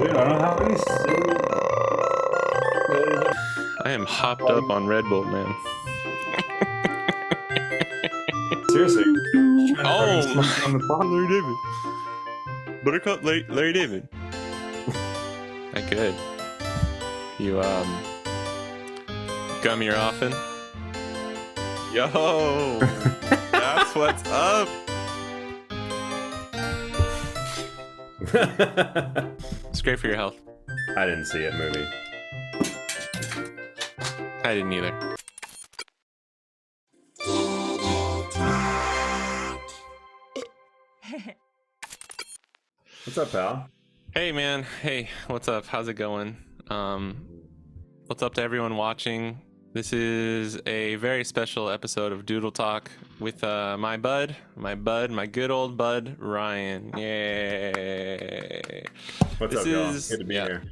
Dude, I don't have any silly. I am hopped up on Red Bull, man. Seriously. Just trying to Oh, fucking smoke on the pod. Larry David. Buttercup Larry David. I could. You come here often? Yo, that's what's up. It's great for your health. I didn't see it, movie. I didn't either. What's up, pal? Hey man, hey, what's up? How's it going? What's up to everyone watching? This is a very special episode of Doodle Talk with my good old bud, Ryan. Yay! What's up, y'all? Good to be here.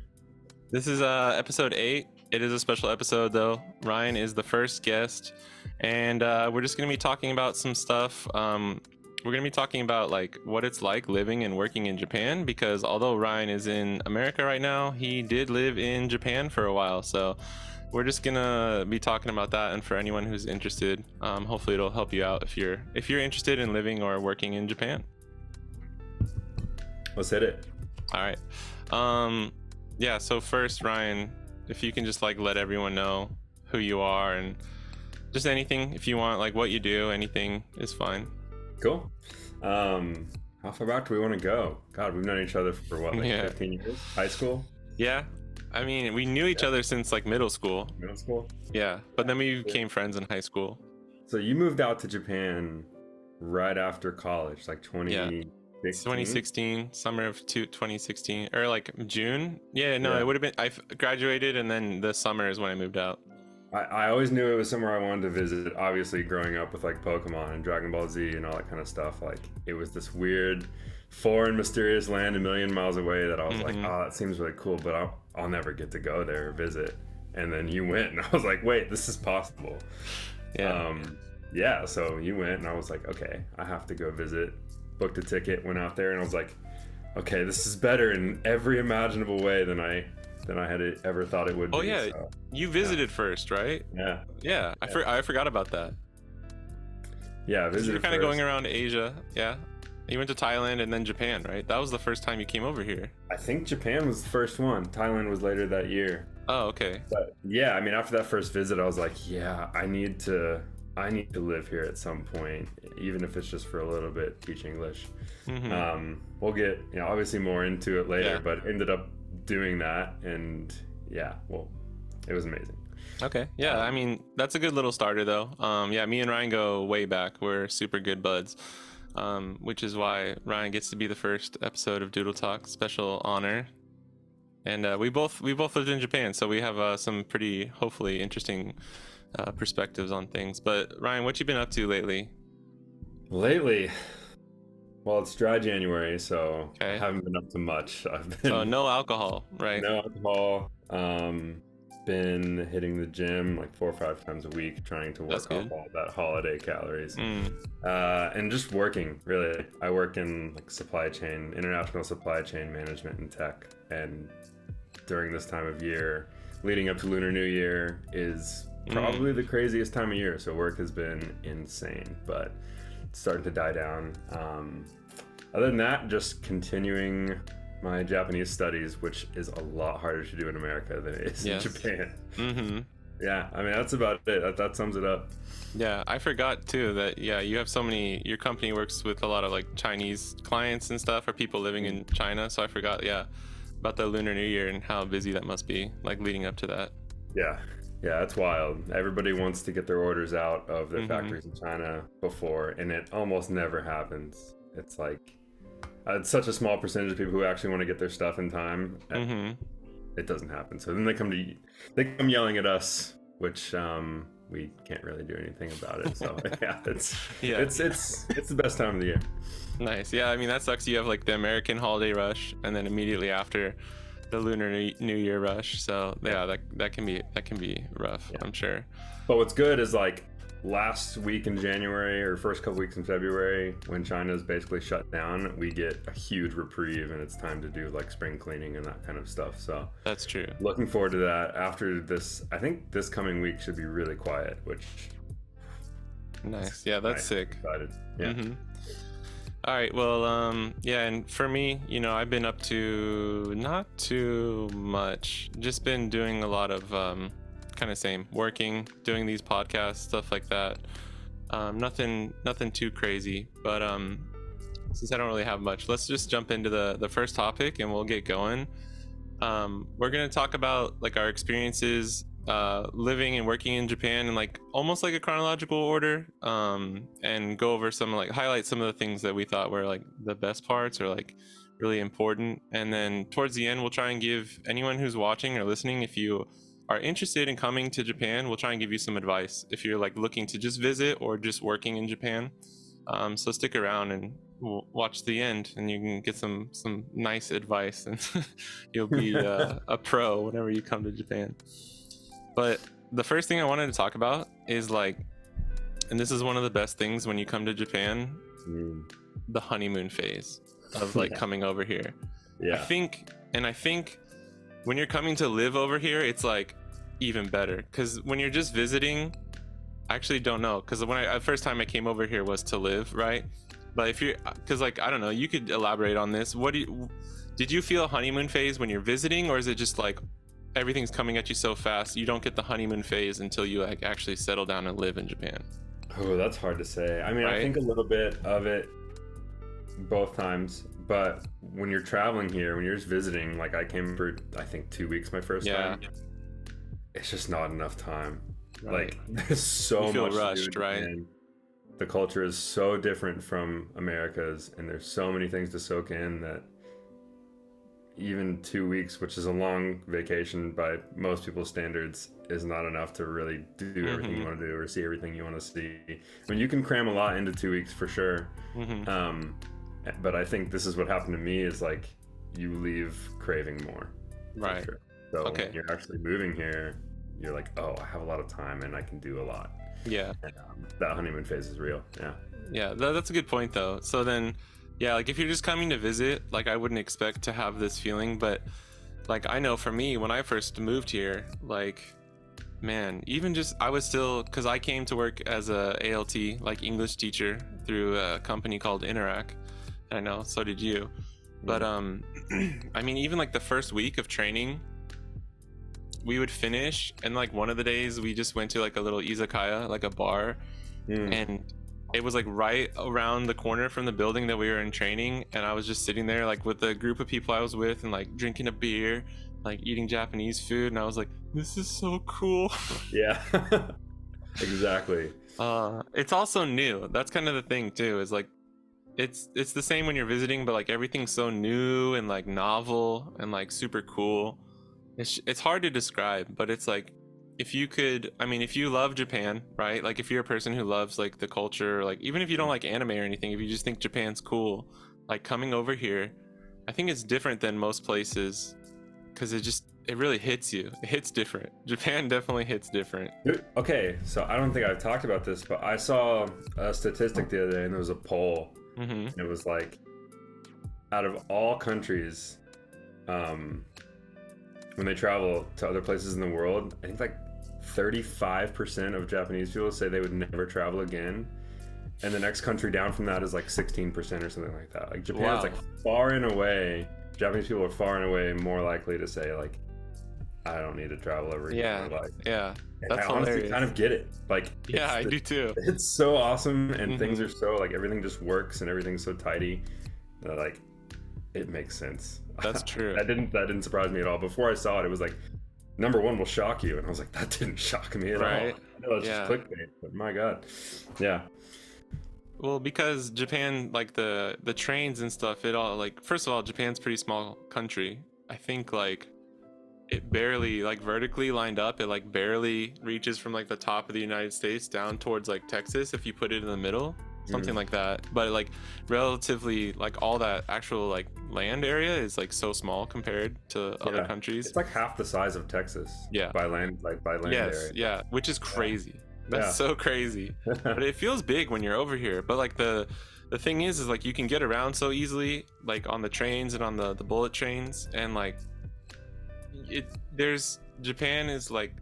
This is episode 8. It is a special episode though. Ryan is the first guest, and we're just gonna be talking about some stuff. We're going to be talking about like what it's like living and working in Japan, because although Ryan is in America right now, he did live in Japan for a while. So we're just going to be talking about that. And for anyone who's interested, hopefully it'll help you out if you're interested in living or working in Japan. Let's hit it. All right. Yeah. So first, Ryan, if you can just like let everyone know who you are and just anything, if you want, like what you do, anything is fine. Cool. How far back do we want to go? God, we've known each other for what, like 15 years? High school? Yeah. I mean, we knew each other since like middle school. Middle school? Yeah. But then we became friends in high school. So you moved out to Japan right after college, like 2016? 2016, summer of 2016, or like June. Yeah, no, Yeah. It would have been, I graduated and then the summer is when I moved out. I always knew it was somewhere I wanted to visit. Obviously, growing up with like Pokemon and Dragon Ball Z and all that kind of stuff, like it was this weird, foreign, mysterious land a million miles away that I was like, oh, that seems really cool, but I'll never get to go there or visit. And then you went, and I was like, wait, this is possible. Yeah. So you went, and I was like, okay, I have to go visit. Booked a ticket, went out there, and I was like, okay, this is better in every imaginable way than I had ever thought it would be. Oh yeah, so, you visited first, right? Yeah. I forgot about that. Yeah, I visited. You're kind of going around Asia. Yeah, you went to Thailand and then Japan, right? That was the first time you came over here. I think Japan was the first one. Thailand was later that year. Oh, okay. But yeah, I mean, after that first visit, I was like, yeah, I need to live here at some point, even if it's just for a little bit, teach English. We'll get, obviously more into it later, but ended up doing that, and it was amazing. Okay. Yeah, I mean, that's a good little starter though. Yeah, me and Ryan go way back. We're super good buds, which is why Ryan gets to be the first episode of Doodle Talk. Special honor. And we both lived in Japan, so we have some pretty hopefully interesting perspectives on things. But Ryan, what you been up to lately? Well, it's dry January, so Okay. I haven't been up to much. I've been So no alcohol, right? no alcohol. Been hitting the gym like 4 or 5 times a week, trying to work off all that holiday calories. And just working, really. I work in like international supply chain management and tech. And during this time of year, leading up to Lunar New Year, is probably the craziest time of year. So work has been insane, but it's starting to die down. Other than that, just continuing my Japanese studies, which is a lot harder to do in America than it is in Japan. Yeah, I mean, that's about it. That sums it up. Yeah, I forgot too that you have your company works with a lot of like Chinese clients and stuff, or people living in China. So I forgot, about the Lunar New Year and how busy that must be, like leading up to that. Yeah, it's wild. Everybody wants to get their orders out of their factories in China before, and it almost never happens. It's like, it's such a small percentage of people who actually want to get their stuff in time. It doesn't happen. So then they come yelling at us, which we can't really do anything about it. So it's the best time of the year. Nice. Yeah, I mean, that sucks. You have like the American holiday rush, and then immediately after the Lunar New Year rush. So that can be rough. I'm sure. But what's good is like last week in January or first couple weeks in February, when China's basically shut down, we get a huge reprieve and it's time to do like spring cleaning and that kind of stuff. So that's true. Looking forward to that. After this, I think this coming week should be really quiet, which nice. Yeah, that's sick. Excited. Yeah. Mm-hmm. All right, well, yeah, and for me, you know, I've been up to not too much, just been doing a lot of kind of same, working, doing these podcasts, stuff like that. Nothing too crazy, but since I don't really have much, let's just jump into the first topic and we'll get going. We're gonna talk about like our experiences living and working in Japan in like almost like a chronological order, and go over some, like highlight some of the things that we thought were like the best parts or like really important, and then towards the end we'll try and give anyone who's watching or listening, if you are interested in coming to Japan, we'll try and give you some advice if you're like looking to just visit or just working in Japan. So stick around and watch the end and you can get some nice advice and you'll be a pro whenever you come to Japan. But the first thing I wanted to talk about is like, and this is one of the best things when you come to Japan, the honeymoon phase of like coming over here. Yeah. I think when you're coming to live over here, it's like even better, because when you're just visiting, I actually don't know, because when the first time I came over here was to live, right? But if you're, because like, I don't know, you could elaborate on this. Did you feel a honeymoon phase when you're visiting, or is it just like everything's coming at you so fast you don't get the honeymoon phase until you like actually settle down and live in Japan? Oh, that's hard to say. I mean, right? I think a little bit of it both times, but when you're traveling here, when you're just visiting, like I came for I think 2 weeks my first time, it's just not enough time. Right. Like there's so much rushed, right? And the culture is so different from America's, and there's so many things to soak in that even 2 weeks, which is a long vacation by most people's standards, is not enough to really do everything you want to do or see everything you want to see. I mean, you can cram a lot into 2 weeks for sure. But I think this is what happened to me, is like you leave craving more. Right. Sure. So when you're actually moving here, you're like, oh, I have a lot of time and I can do a lot. Yeah. And, that honeymoon phase is real. Yeah. Yeah, that's a good point though. So then, yeah, like if you're just coming to visit, like I wouldn't expect to have this feeling, but like I know for me, when I first moved here, like, man, even just, I was still, because I came to work as a ALT, like English teacher, through a company called Interac. I know, so did you. But I mean, even like the first week of training, we would finish, and like one of the days we just went to like a little izakaya, like a bar, and it was like right around the corner from the building that we were in training, and I was just sitting there like with the group of people I was with and like drinking a beer, like eating Japanese food, and I was like, this is so cool. Yeah. Exactly. It's also new. That's kind of the thing too, is like it's the same when you're visiting, but like everything's so new and like novel and like super cool. It's hard to describe, but it's like, if you could, I mean, if you love Japan, right? Like if you're a person who loves like the culture, like even if you don't like anime or anything, if you just think Japan's cool, like coming over here, I think it's different than most places, because it really hits you. It hits different. Japan definitely hits different. Okay, so I don't think I've talked about this, but I saw a statistic the other day, and there was a poll. And it was like, out of all countries, when they travel to other places in the world, I think like 35% of Japanese people say they would never travel again. And the next country down from that is like 16% or something like that. Like Japan's like far and away, Japanese people are far and away more likely to say like, I don't need to travel ever again. Yeah. That's I honestly kind of get it. Like, yeah, I do too. It's so awesome, and things are so like, everything just works and everything's so tidy that like it makes sense. That's true. That didn't surprise me at all. Before I saw it, it was like, number one will shock you, and I was like, that didn't shock me at all. I know it's just clickbait, but my god. Yeah. Well, because Japan, like the trains and stuff, it all, like, first of all, Japan's a pretty small country. I think like it barely, like vertically lined up, it like barely reaches from like the top of the United States down towards like Texas if you put it in the middle, something like that. But like relatively, like all that actual like land area is like so small compared to other countries. It's like half the size of Texas. By land area. Yeah, which is crazy. That's so crazy. But it feels big when you're over here. But like the thing is like you can get around so easily, like on the trains and on the bullet trains, and like Japan is like,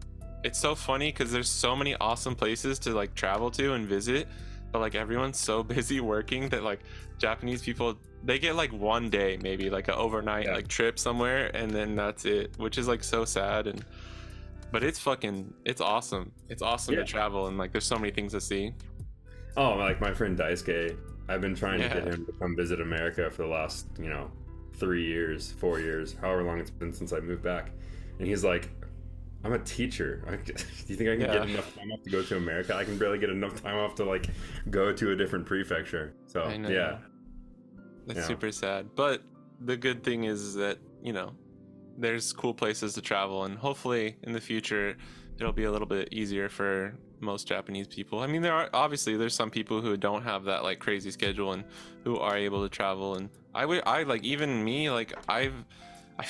it's so funny because there's so many awesome places to like travel to and visit, but like everyone's so busy working that like Japanese people, they get like one day maybe like an overnight like trip somewhere, and then that's it, which is like so sad. But it's awesome. It's awesome to travel, and like there's so many things to see. Oh, like my friend Daisuke, I've been trying to get him to come visit America for the last 3 years, 4 years, however long it's been since I moved back. And he's like, I'm a teacher. Do you think I can get enough time off to go to America? I can barely get enough time off to like go to a different prefecture. So that's super sad. But the good thing is that there's cool places to travel, and hopefully in the future it'll be a little bit easier for most Japanese people. I mean, there's some people who don't have that like crazy schedule and who are able to travel. And I like, even me, like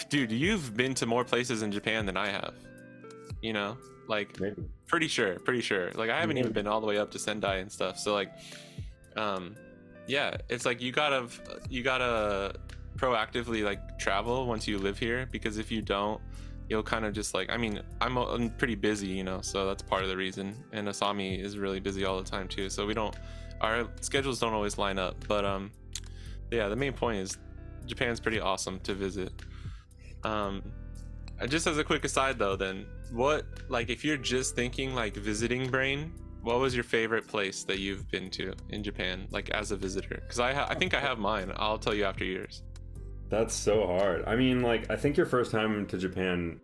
dude, you've been to more places in Japan than I have. Like maybe. Pretty sure. Like I haven't even been all the way up to Sendai and stuff. So like, it's like you gotta proactively like travel once you live here, because if you don't, you'll kind of just like, I mean, I'm pretty busy, so that's part of the reason. And Asami is really busy all the time too. So our schedules don't always line up. But the main point is Japan's pretty awesome to visit. Just as a quick aside though, then if you're just thinking like visiting brain, what was your favorite place that you've been to in Japan, like as a visitor? Because I think I have mine. I'll tell you after yours. That's so hard. I mean, like, I think your first time to Japan,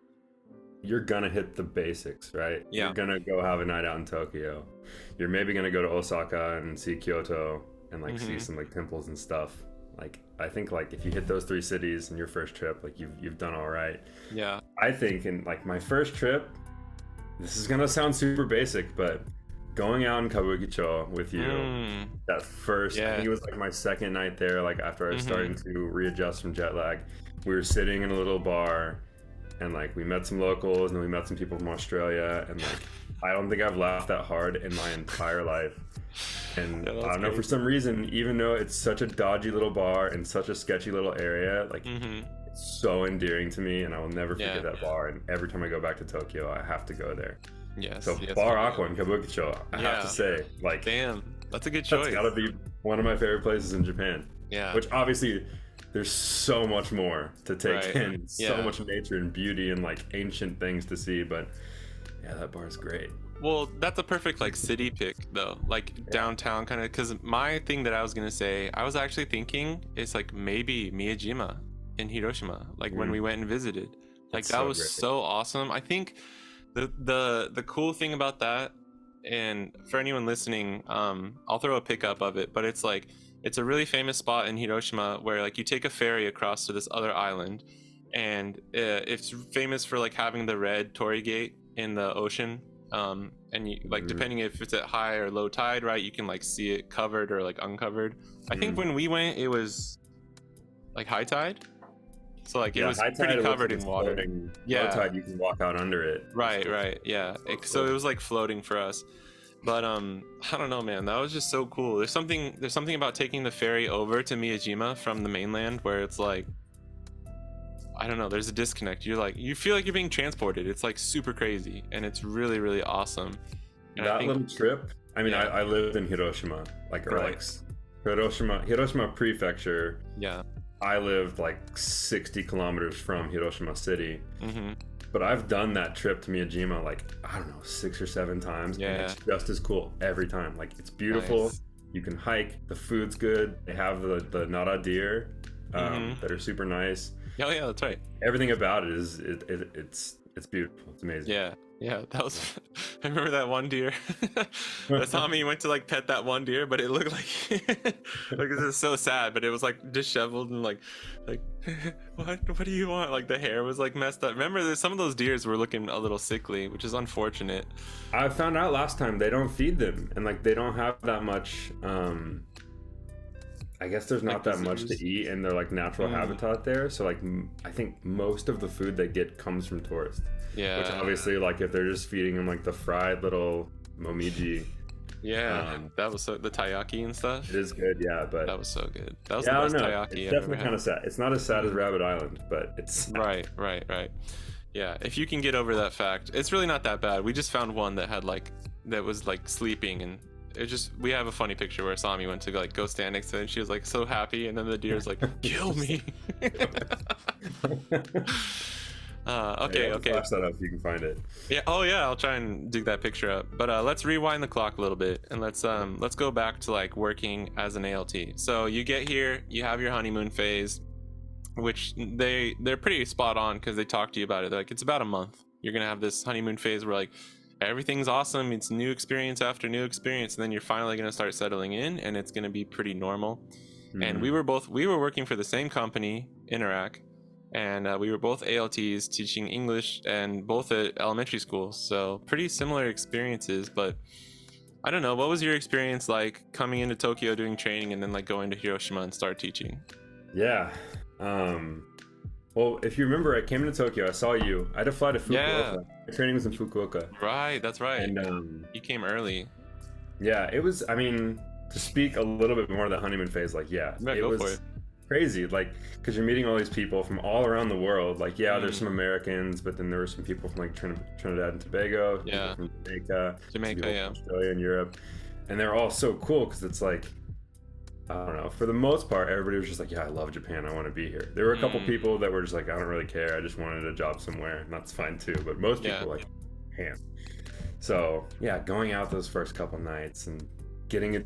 you're gonna hit the basics, right? Yeah. You're gonna go have a night out in Tokyo. You're maybe gonna go to Osaka and see Kyoto and like see some like temples and stuff. Like, I think like if you hit those 3 cities in your first trip, like you've done all right. Yeah. I think in like my first trip, this is gonna sound super basic, but going out in Kabukicho with you, that first, I think it was like my second night there, like after I was starting to readjust from jet lag, we were sitting in a little bar and like we met some locals and then we met some people from Australia, and like I don't think I've laughed that hard in my entire life. And I don't know, for some reason, even though it's such a dodgy little bar in such a sketchy little area, like it's so endearing to me, and I will never forget that bar. And every time I go back to Tokyo, I have to go there. Yes. So Bar Aqua in Kabukicho, I have to say, like, damn, that's a good choice. That's gotta be one of my favorite places in Japan. Yeah. Which obviously, there's so much more to take in, so much nature and beauty and like ancient things to see. But yeah, that bar is great. Well, that's a perfect like city pick though, like downtown kind of. Because my thing that I was gonna say, I was actually thinking it's like maybe Miyajima in Hiroshima, like when we went and visited. Like that was so awesome. I think the cool thing about that, and for anyone listening, I'll throw a pickup of it, but it's like it's a really famous spot in Hiroshima where like you take a ferry across to this other island, and it's famous for like having the red torii gate in the ocean, and you like depending if it's at high or low tide, right, you can like see it covered or like uncovered. I think when we went it was like high tide. So like it was pretty covered in water. Low tide, you can walk out under it. Right. Yeah. So it was like floating for us. But I don't know, man. That was just so cool. There's something about taking the ferry over to Miyajima from the mainland where it's like, I don't know. There's a disconnect. You feel like you're being transported. It's like super crazy, and it's really, really awesome. And that little trip. I mean, I lived in Hiroshima, like Hiroshima Prefecture. Yeah. I lived like 60 kilometers from Hiroshima City, but I've done that trip to Miyajima like, I don't know, 6 or 7 times, and it's just as cool every time. Like, it's beautiful. Nice. You can hike. The food's good. They have the Nara deer that are super nice. Oh yeah, that's right. Everything about it is it's beautiful. It's amazing. Yeah, that was. I remember that one deer. Tommy went to like pet that one deer, but it looked like like this is so sad. But it was like disheveled and like what do you want? Like the hair was like messed up. Remember, some of those deers were looking a little sickly, which is unfortunate. I found out last time they don't feed them, and like they don't have that much. I guess there's not that much to eat in their like natural habitat there. So like I think most of the food they get comes from tourists. Yeah. Which obviously, like if they're just feeding them like the fried little Momiji. Yeah, that was the taiyaki and stuff. It is good, yeah, but that was so good. That was the best taiyaki it's definitely kind of sad. It's not as sad as Rabbit Island, but it's sad. Right. Yeah, if you can get over that fact, it's really not that bad. We just found one that had that was sleeping, and we have a funny picture where Sami went to go stand next to it, and she was so happy, and then the deer's kill me. Okay. Flash that up if you can find it. Yeah. Oh yeah, I'll try and dig that picture up. But let's rewind the clock a little bit, and let's go back to working as an ALT. So you get here, you have your honeymoon phase, which they're pretty spot on because they talk to you about it. They're it's about a month. You're gonna have this honeymoon phase where everything's awesome. It's new experience after new experience, and then you're finally gonna start settling in, and it's gonna be pretty normal. Mm-hmm. And we were working for the same company, Interac. And we were both ALTs teaching English, and both at elementary schools. So pretty similar experiences, but I don't know. What was your experience like coming into Tokyo doing training and then going to Hiroshima and start teaching? Yeah. Well, if you remember, I came into Tokyo. I saw you. I had to fly to Fukuoka. Yeah. My training was in Fukuoka. Right, that's right. And you came early. Yeah, it was, to speak a little bit more of the honeymoon phase, it was crazy, because you're meeting all these people from all around the world. There's some Americans, but then there were some people from Trinidad and Tobago, from Jamaica, Australia and Europe, and they're all so cool because it's I don't know, for the most part everybody was just I love Japan, I want to be here. There were a couple people that were just I don't really care, I just wanted a job somewhere, and that's fine too, but most people were Japan. So yeah, going out those first couple nights and getting a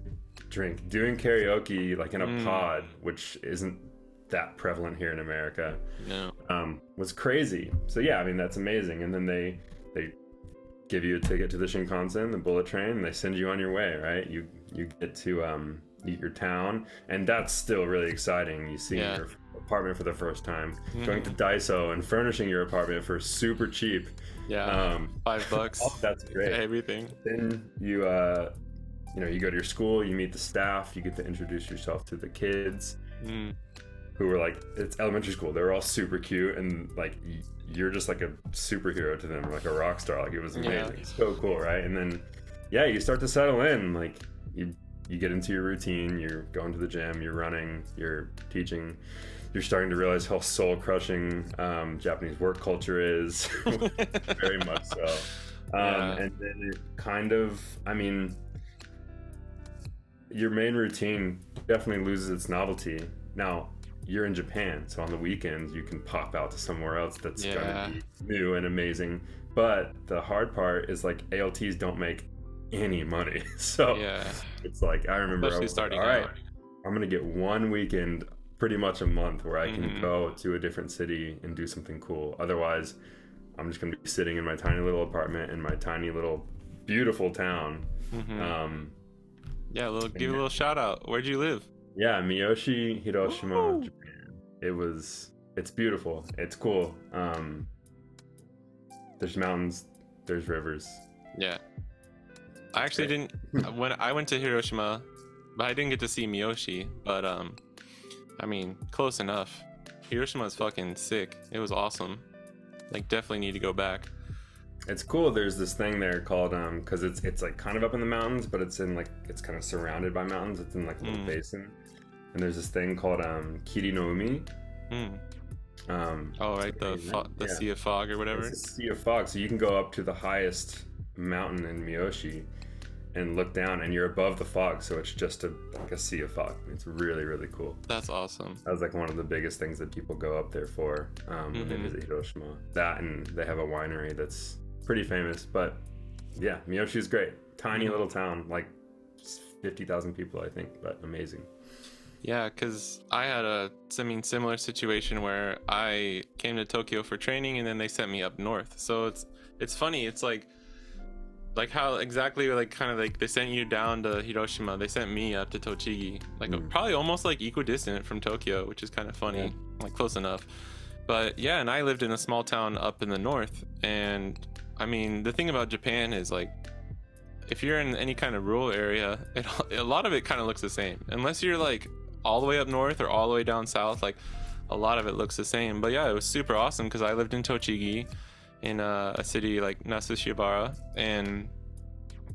drink, doing karaoke in a pod, which isn't that prevalent here in America, was crazy. So yeah, that's amazing. And then they give you a ticket to the Shinkansen, the bullet train, and they send you on your way, right? You get to your town, and that's still really exciting. You see your apartment for the first time, going to Daiso and furnishing your apartment for super cheap. $5. That's great. Everything. Then you you go to your school, you meet the staff, you get to introduce yourself to the kids who were it's elementary school. They were all super cute, and you're just a superhero to them, a rock star. It was amazing. So cool, right? And then you start to settle in. You get into your routine, you're going to the gym, you're running, you're teaching, you're starting to realize how soul crushing Japanese work culture is. Very much so. And then it kind of, your main routine definitely loses its novelty. Now, you're in Japan, so on the weekends you can pop out to somewhere else that's gonna be new and amazing. But the hard part is ALTs don't make any money. So it's I remember I was all right, I'm gonna get one weekend pretty much a month where I can go to a different city and do something cool. Otherwise, I'm just gonna be sitting in my tiny little apartment in my tiny little beautiful town. Give a little shout out. Where'd you live? Yeah, Miyoshi, Hiroshima, Japan. It's beautiful. It's cool. There's mountains, there's rivers. Yeah. I actually didn't, when I went to Hiroshima, but I didn't get to see Miyoshi, but close enough. Hiroshima is fucking sick. It was awesome. Definitely need to go back. It's cool. There's this thing there called because it's kind of up in the mountains, but it's in it's kind of surrounded by mountains. It's in a little basin, and there's this thing called Kiri no Umi. The Sea of Fog or whatever. It's a Sea of Fog, so you can go up to the highest mountain in Miyoshi and look down, and you're above the fog, so it's just a sea of fog. It's really, really cool. That's awesome. That was one of the biggest things that people go up there for when they visit Hiroshima. That, and they have a winery that's pretty famous. But yeah, Miyoshi is great. Tiny little town, 50,000 people, I think, but amazing. Yeah, because I had a similar situation where I came to Tokyo for training, and then they sent me up north. So it's funny. It's how exactly they sent you down to Hiroshima, they sent me up to Tochigi, probably almost equidistant from Tokyo, which is kind of funny, close enough. But yeah, and I lived in a small town up in the north, and the thing about Japan is if you're in any kind of rural area, a lot of it kind of looks the same, unless you're all the way up north or all the way down south. A lot of it looks the same. But yeah, it was super awesome because I lived in Tochigi, in a city like Nasushibara, and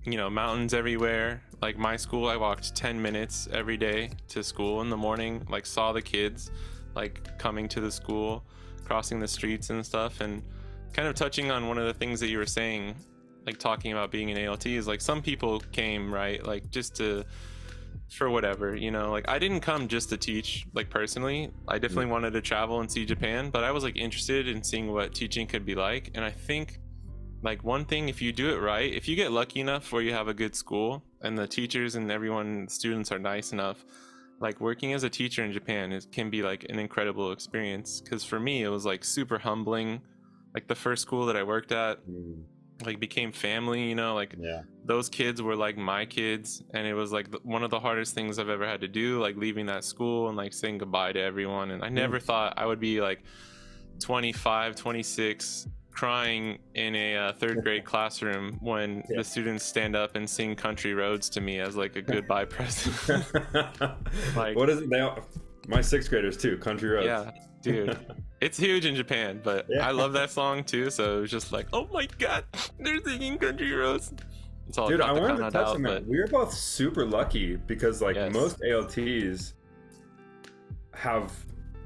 mountains everywhere. Like my school, I walked 10 minutes every day to school in the morning, like saw the kids like coming to the school, crossing the streets and stuff. And kind of touching on one of the things that you were saying, like talking about being an ALT, is like some people came, right, like just to, for whatever, like I didn't come just to teach, like personally. I definitely wanted to travel and see Japan, but I was like interested in seeing what teaching could be like. And I think like one thing, if you do it right, if you get lucky enough where you have a good school and the teachers and everyone, students are nice enough, like working as a teacher in Japan can be like an incredible experience. Because for me, it was like super humbling. Like the first school that I worked at like became family, like those kids were like my kids, and it was like one of the hardest things I've ever had to do, like leaving that school and like saying goodbye to everyone. And I never thought I would be like 25, 26 crying in a third grade classroom when the students stand up and sing Country Roads to me as like a goodbye present. Like, what is it now? My sixth graders too, Country Roads. Yeah, dude, it's huge in Japan, but I love that song too. So it was just like, oh my god, they're singing Country Roads. It's all dude, I wanted to touch on that. We were both super lucky because like most ALTs have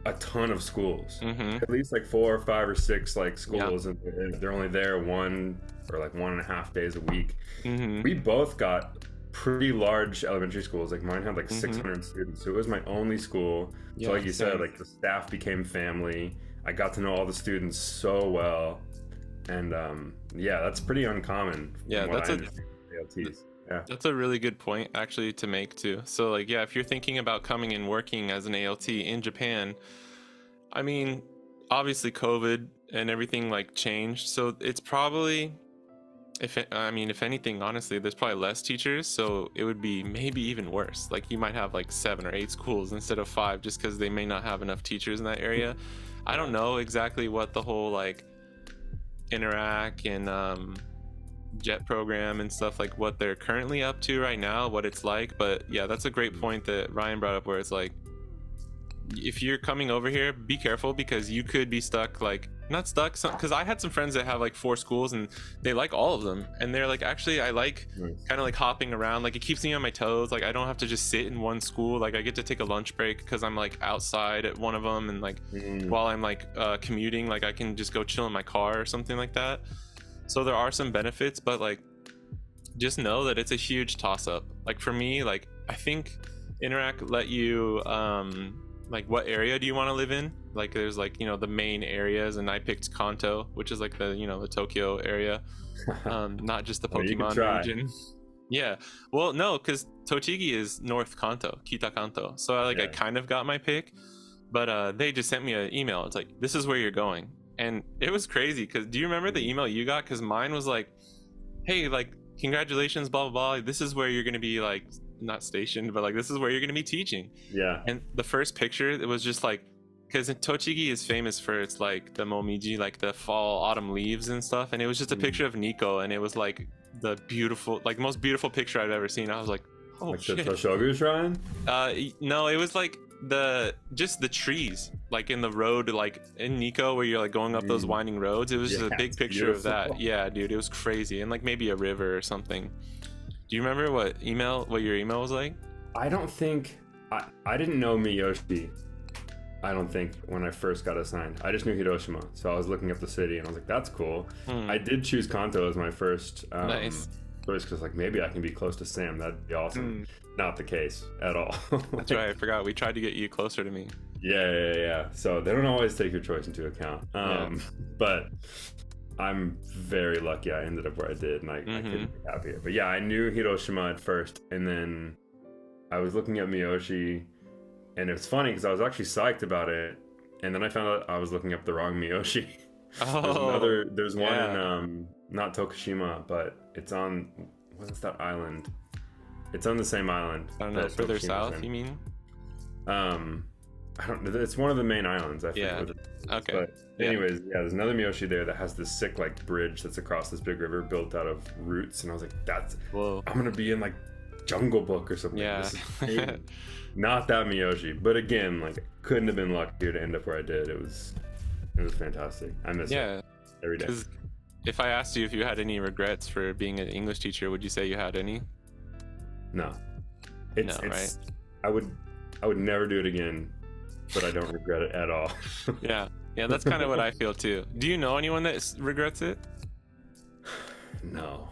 a ton of schools, at least like 4 or 5 or 6 like schools, and they're only there 1 or like 1.5 days a week. We both got pretty large elementary schools. Like mine had like 600 students, so it was my only school. So like you said, like the staff became family. I got to know all the students so well, and that's pretty uncommon. That's ALTs. That's a really good point actually to make too. So like, if you're thinking about coming and working as an ALT in Japan, I mean, obviously COVID and everything like changed. So it's probably, if anything, honestly, there's probably less teachers. So it would be maybe even worse. Like you might have like 7 or 8 schools instead of 5, just because they may not have enough teachers in that area. I don't know exactly what the whole like Interac and JET program and stuff, like what they're currently up to right now, what it's like. But that's a great point that Ryan brought up, where it's like, if you're coming over here, be careful, because you could be stuck, like not stuck, because I had some friends that have like 4 schools and they like all of them, and they're like, actually I like kind of like hopping around, like it keeps me on my toes, like I don't have to just sit in one school, like I get to take a lunch break because I'm like outside at one of them, and like while I'm like commuting, like I can just go chill in my car or something like that. So there are some benefits, but like just know that it's a huge toss-up. Like for me, like I think Interac let you like what area do you want to live in, like there's like the main areas, and I picked Kanto, which is like the the Tokyo area, not just the Pokemon region. Well, no, because Tochigi is North Kanto, Kita Kanto, so I kind of got my pick, but they just sent me an email. It's like, this is where you're going. And it was crazy, because do you remember the email you got? Because mine was like, hey, like congratulations, blah blah blah, this is where you're gonna be like not stationed, but like this is where you're gonna be teaching. And the first picture, it was just like, because Tochigi is famous for its like the momiji, like the fall autumn leaves and stuff, and it was just a picture of Nico, and it was like the beautiful, like most beautiful picture I've ever seen. I was like, oh like shit. The Toshogu shrine? No, it was like the trees like in the road, like in Nico, where you're like going up those winding roads. It was just a big picture of that. Yeah, dude, it was crazy. And like maybe a river or something. Do you remember what your email was like? I don't think I didn't know Miyoshi. I don't think when I first got assigned. I just knew Hiroshima, so I was looking up the city and I was like, that's cool. I did choose Kanto as my first nice choice, because like maybe I can be close to Sam. That'd be awesome. Not the case at all. That's right, I forgot we tried to get you closer to me. Yeah. So they don't always take your choice into account. But I'm very lucky I ended up where I did, and I couldn't be happier. But I knew Hiroshima at first, and then I was looking at Miyoshi, and it was funny because I was actually psyched about it, and then I found out I was looking up the wrong Miyoshi. There's one in not Tokushima, but it's on, what's that island? It's on the same island. I don't know, further south, you mean? I don't know. It's one of the main islands, I think. Okay. But anyways, there's another Miyoshi there that has this sick like bridge that's across this big river built out of roots, and I was like, I'm gonna be in like Jungle Book or something. Not that Miyoshi, but again, like couldn't have been luckier to end up where I did. It was fantastic. I miss it every day. if I asked you if you had any regrets for being an English teacher, would you say you had any? No. No, right? I would never do it again, but I don't regret it at all. Yeah, that's kind of what I feel too. Do you know anyone that regrets it? No,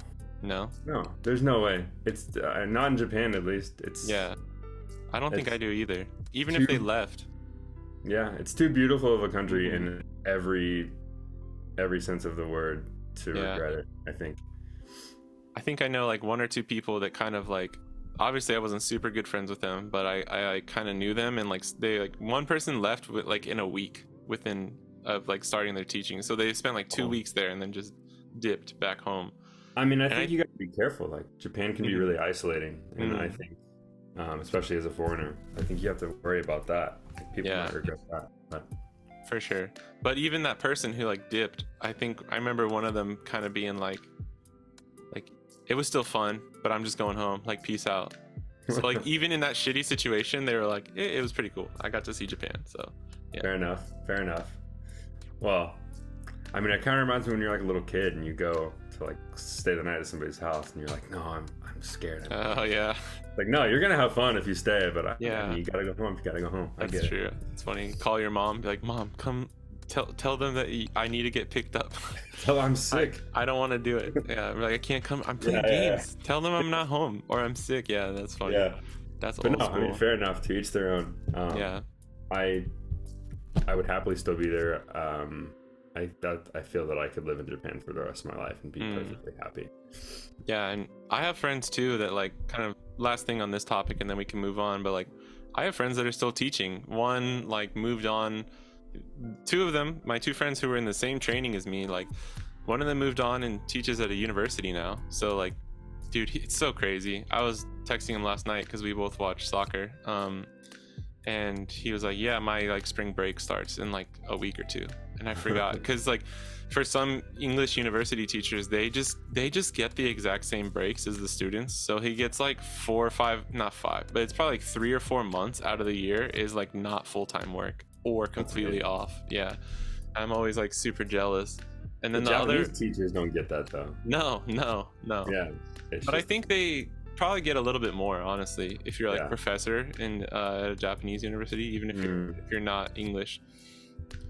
there's no way. It's not in Japan, at least. I don't think I do either, even if they left. Yeah, it's too beautiful of a country in every sense of the word to regret it, I think I know like one or two people that kind of like, obviously I wasn't super good friends with them, but I kind of knew them, and like they, like one person left with like in a week within of like starting their teaching, so they spent like 2 weeks there and then just dipped back home. I mean, I think you got to be careful. Like Japan can be really isolating, and I think especially as a foreigner, I think you have to worry about that. Like, people might regret that, but for sure. But even that person who like dipped, I remember one of them kind of being like it was still fun, but I'm just going home, like peace out. So like even in that shitty situation, they were like it was pretty cool, I got to see Japan. So yeah. Fair enough. Well, I mean, it kind of reminds me when you're like a little kid and you go to like stay the night at somebody's house and you're like, no, I'm scared. Oh yeah. Like, no, you're gonna have fun if you stay, but I mean, you gotta go home. That's true. It's funny. Call your mom, be like, Mom, come tell them that I need to get picked up. Tell them I'm sick. I don't want to do it. Yeah, I'm like, I can't come. I'm playing games. Tell them I'm not home or I'm sick. Yeah, that's funny. Yeah, that's old school. I mean, fair enough. To each their own. I would happily still be there. I feel that I could live in Japan for the rest of my life and be perfectly happy. Yeah, and I have friends too that like, kind of last thing on this topic and then we can move on, but like I have friends that are still teaching. One like moved on. Two of them, my two friends who were in the same training as me, like one of them moved on and teaches at a university now. So like, dude, it's so crazy. I was texting him last night because we both watch soccer, and he was like, yeah, my like spring break starts in like a week or two. And I forgot, because like for some English university teachers, they just get the exact same breaks as the students. So he gets like 4 or 5, not 5, but it's probably like 3 or 4 months out of the year is like not full-time work or completely off. Yeah, I'm always like super jealous. And then the other teachers don't get that though. No. Yeah, but I think they probably get a little bit more, honestly, if you're like a professor in a Japanese university, even if you're not English.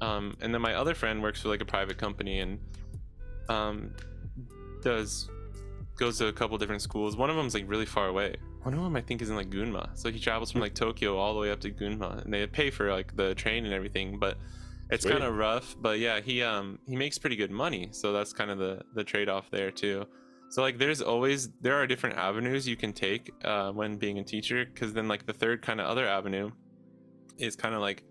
And then my other friend works for like a private company and goes to a couple different schools. One of them's like really far away. One of them I think is in like Gunma, so he travels from like Tokyo all the way up to Gunma, and they pay for like the train and everything, but it's kind of rough. But yeah, he makes pretty good money, so that's kind of the trade-off there too. So like there are different avenues you can take when being a teacher, because then like the third kind of other avenue is kind of like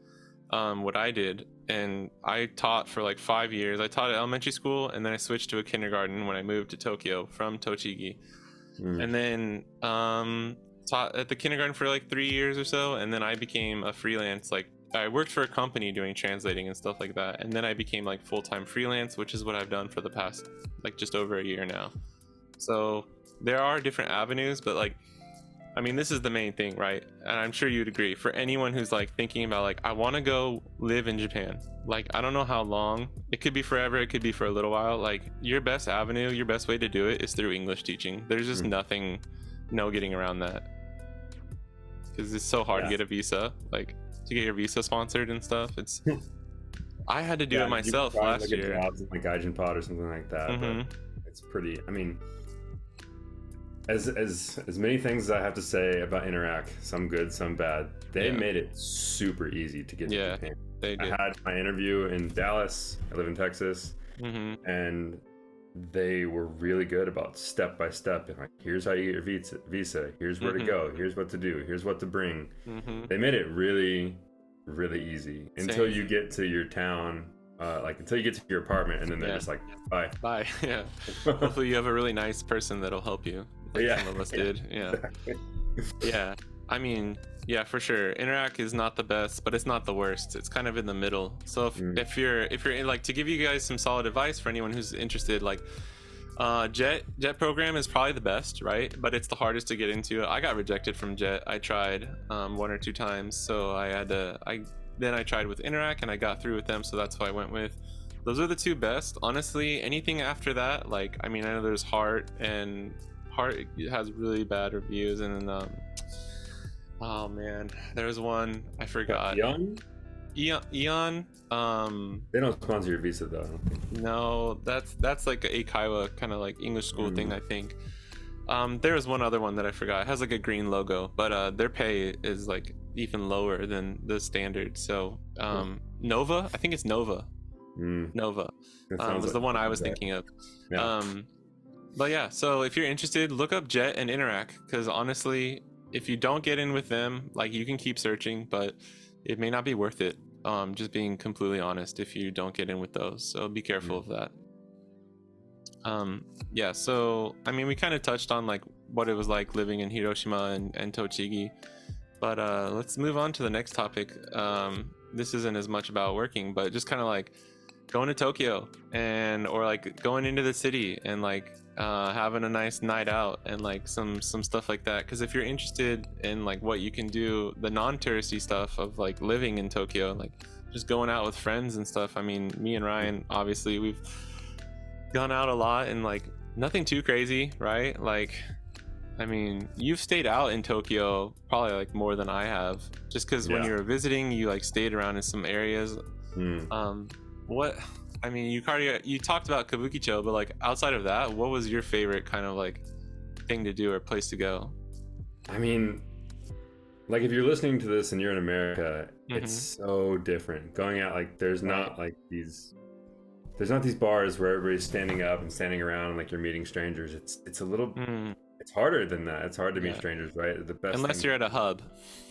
what I did, and I taught for like 5 years. I taught at elementary school, and then I switched to a kindergarten when I moved to Tokyo from Tochigi. And then taught at the kindergarten for like 3 years or so, and then I became a freelance. Like I worked for a company doing translating and stuff like that, and then I became like full-time freelance, which is what I've done for the past like just over a year now. So there are different avenues, but like, I mean, this is the main thing, right? And I'm sure you'd agree, for anyone who's like thinking about like, I want to go live in Japan, like I don't know how long, it could be forever, it could be for a little while, like your best avenue, your best way to do it is through English teaching. There's just no getting around that, because it's so hard to get a visa, like to get your visa sponsored and stuff. It's I had to do it myself last year. Jobs in like Gaijin Pod or something like that. But it's pretty, I mean, as many things as I have to say about Interac, some good, some bad, they made it super easy to get to Japan. They did. I had my interview in Dallas. I live in Texas, and they were really good about step by step. And like, here's how you get your visa. Here's where to go. Here's what to do. Here's what to bring. They made it really, really easy until you get to your town. Like until you get to your apartment, and then they're just like, bye. Yeah. Hopefully you have a really nice person that'll help you. Like some of us did. Yeah. Exactly. Yeah. I mean, yeah, for sure. Interac is not the best, but it's not the worst. It's kind of in the middle. So if you're like, to give you guys some solid advice for anyone who's interested, like Jet program is probably the best, right? But it's the hardest to get into. I got rejected from Jet. I tried 1 or 2 times, so I tried with Interac and I got through with them, so that's who I went with. those are the two best. Honestly, anything after that, like, I mean, I know there's Heart, and Heart has really bad reviews, and then oh man, there's one I forgot. Eon. They don't sponsor your visa though, I don't think. No, that's like a Kaiwa kind of like English school thing, I think. There was one other one that I forgot. It has like a green logo, but their pay is like even lower than the standard. So Nova, I think it's Nova. Nova was like the one I was thinking of. Yeah. But yeah, so if you're interested, look up Jet and Interac, because honestly, if you don't get in with them, like, you can keep searching, but it may not be worth it. Just being completely honest, if you don't get in with those, so be careful of that. Yeah, so I mean, we kind of touched on like what it was like living in Hiroshima and Tochigi, but let's move on to the next topic. This isn't as much about working, but just kind of like going to Tokyo, or like going into the city and like having a nice night out and like some stuff like that. Because if you're interested in like what you can do, the non-touristy stuff of like living in Tokyo, like just going out with friends and stuff. I mean, me and Ryan, obviously we've gone out a lot, and like nothing too crazy, right? Like, I mean, you've stayed out in Tokyo probably like more than I have, just because when you were visiting, you like stayed around in some areas. What, I mean, you talked about Kabukicho, but like outside of that, what was your favorite kind of like thing to do or place to go? I mean, like, if you're listening to this and you're in America, it's so different. Going out, like, there's not like these bars where everybody's standing up and standing around and like you're meeting strangers. It's a little it's harder than that. It's hard to meet strangers, right? The best unless you're at a hub.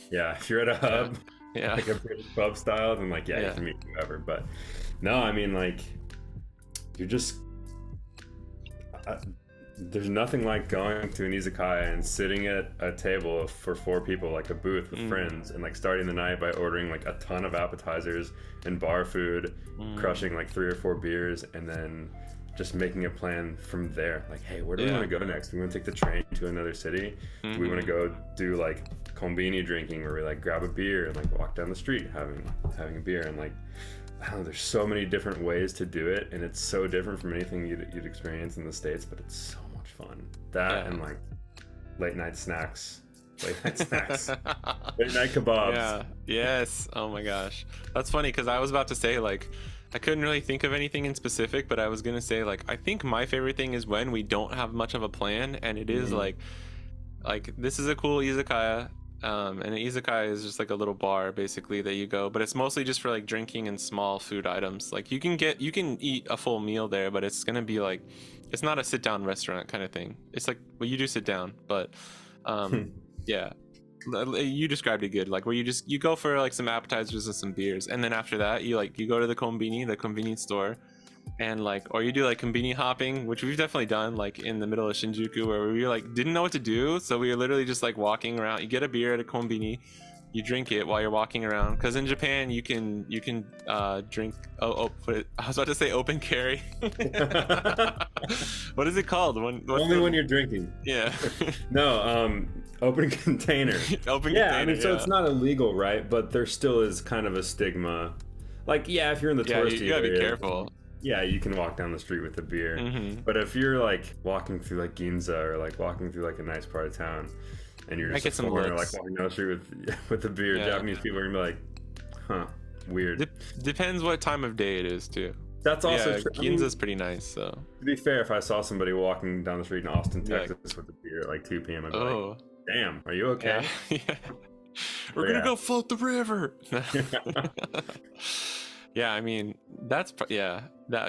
Yeah, if you're at a hub, like a British pub style, then like you can meet whoever. But no, I mean, like, you're just there's nothing like going to an izakaya and sitting at a table for 4 people, like a booth with friends, and like starting the night by ordering like a ton of appetizers and bar food, crushing like 3 or 4 beers, and then just making a plan from there. Like, hey, where do we want to go next? Do we want to take the train to another city? Do we want to go do like konbini drinking, where we like grab a beer and like walk down the street having a beer? And like, I don't know, there's so many different ways to do it, and it's so different from anything you'd experience in the States, but it's so much fun. That and like late night snacks, late night kebabs. Yeah, yes. Oh my gosh, that's funny, because I was about to say, like, I couldn't really think of anything in specific, but I was gonna say, like, I think my favorite thing is when we don't have much of a plan, and it is like this is a cool izakaya. And an izakaya is just like a little bar basically that you go, but it's mostly just for like drinking and small food items. Like, you can eat a full meal there, but it's gonna be like, it's not a sit down restaurant kind of thing. It's like, well, you do sit down, but yeah, you described it good. Like, where you go for like some appetizers and some beers, and then after that you go to the convenience store, and like, or you do like konbini hopping, which we've definitely done, like in the middle of Shinjuku, where we like didn't know what to do, so we were literally just like walking around. You get a beer at a konbini, you drink it while you're walking around, because in Japan you can drink I was about to say open carry. What is it called? When you're drinking. Yeah. No, open container. Open container. I mean, so it's not illegal, right? But there still is kind of a stigma. Like, if you're in the touristy you gotta area, be careful. Yeah, you can walk down the street with a beer. But if you're like walking through like Ginza, or like walking through like a nice part of town, and you're just like walking down the street with a beer, Japanese people are gonna be like, huh, weird. Depends what time of day it is too. That's also true. Ginza's pretty nice. So to be fair, if I saw somebody walking down the street in Austin, Texas with a beer at like 2 p.m., I'd be like, damn, are you okay? Yeah. We're gonna go float the river. Yeah, I mean,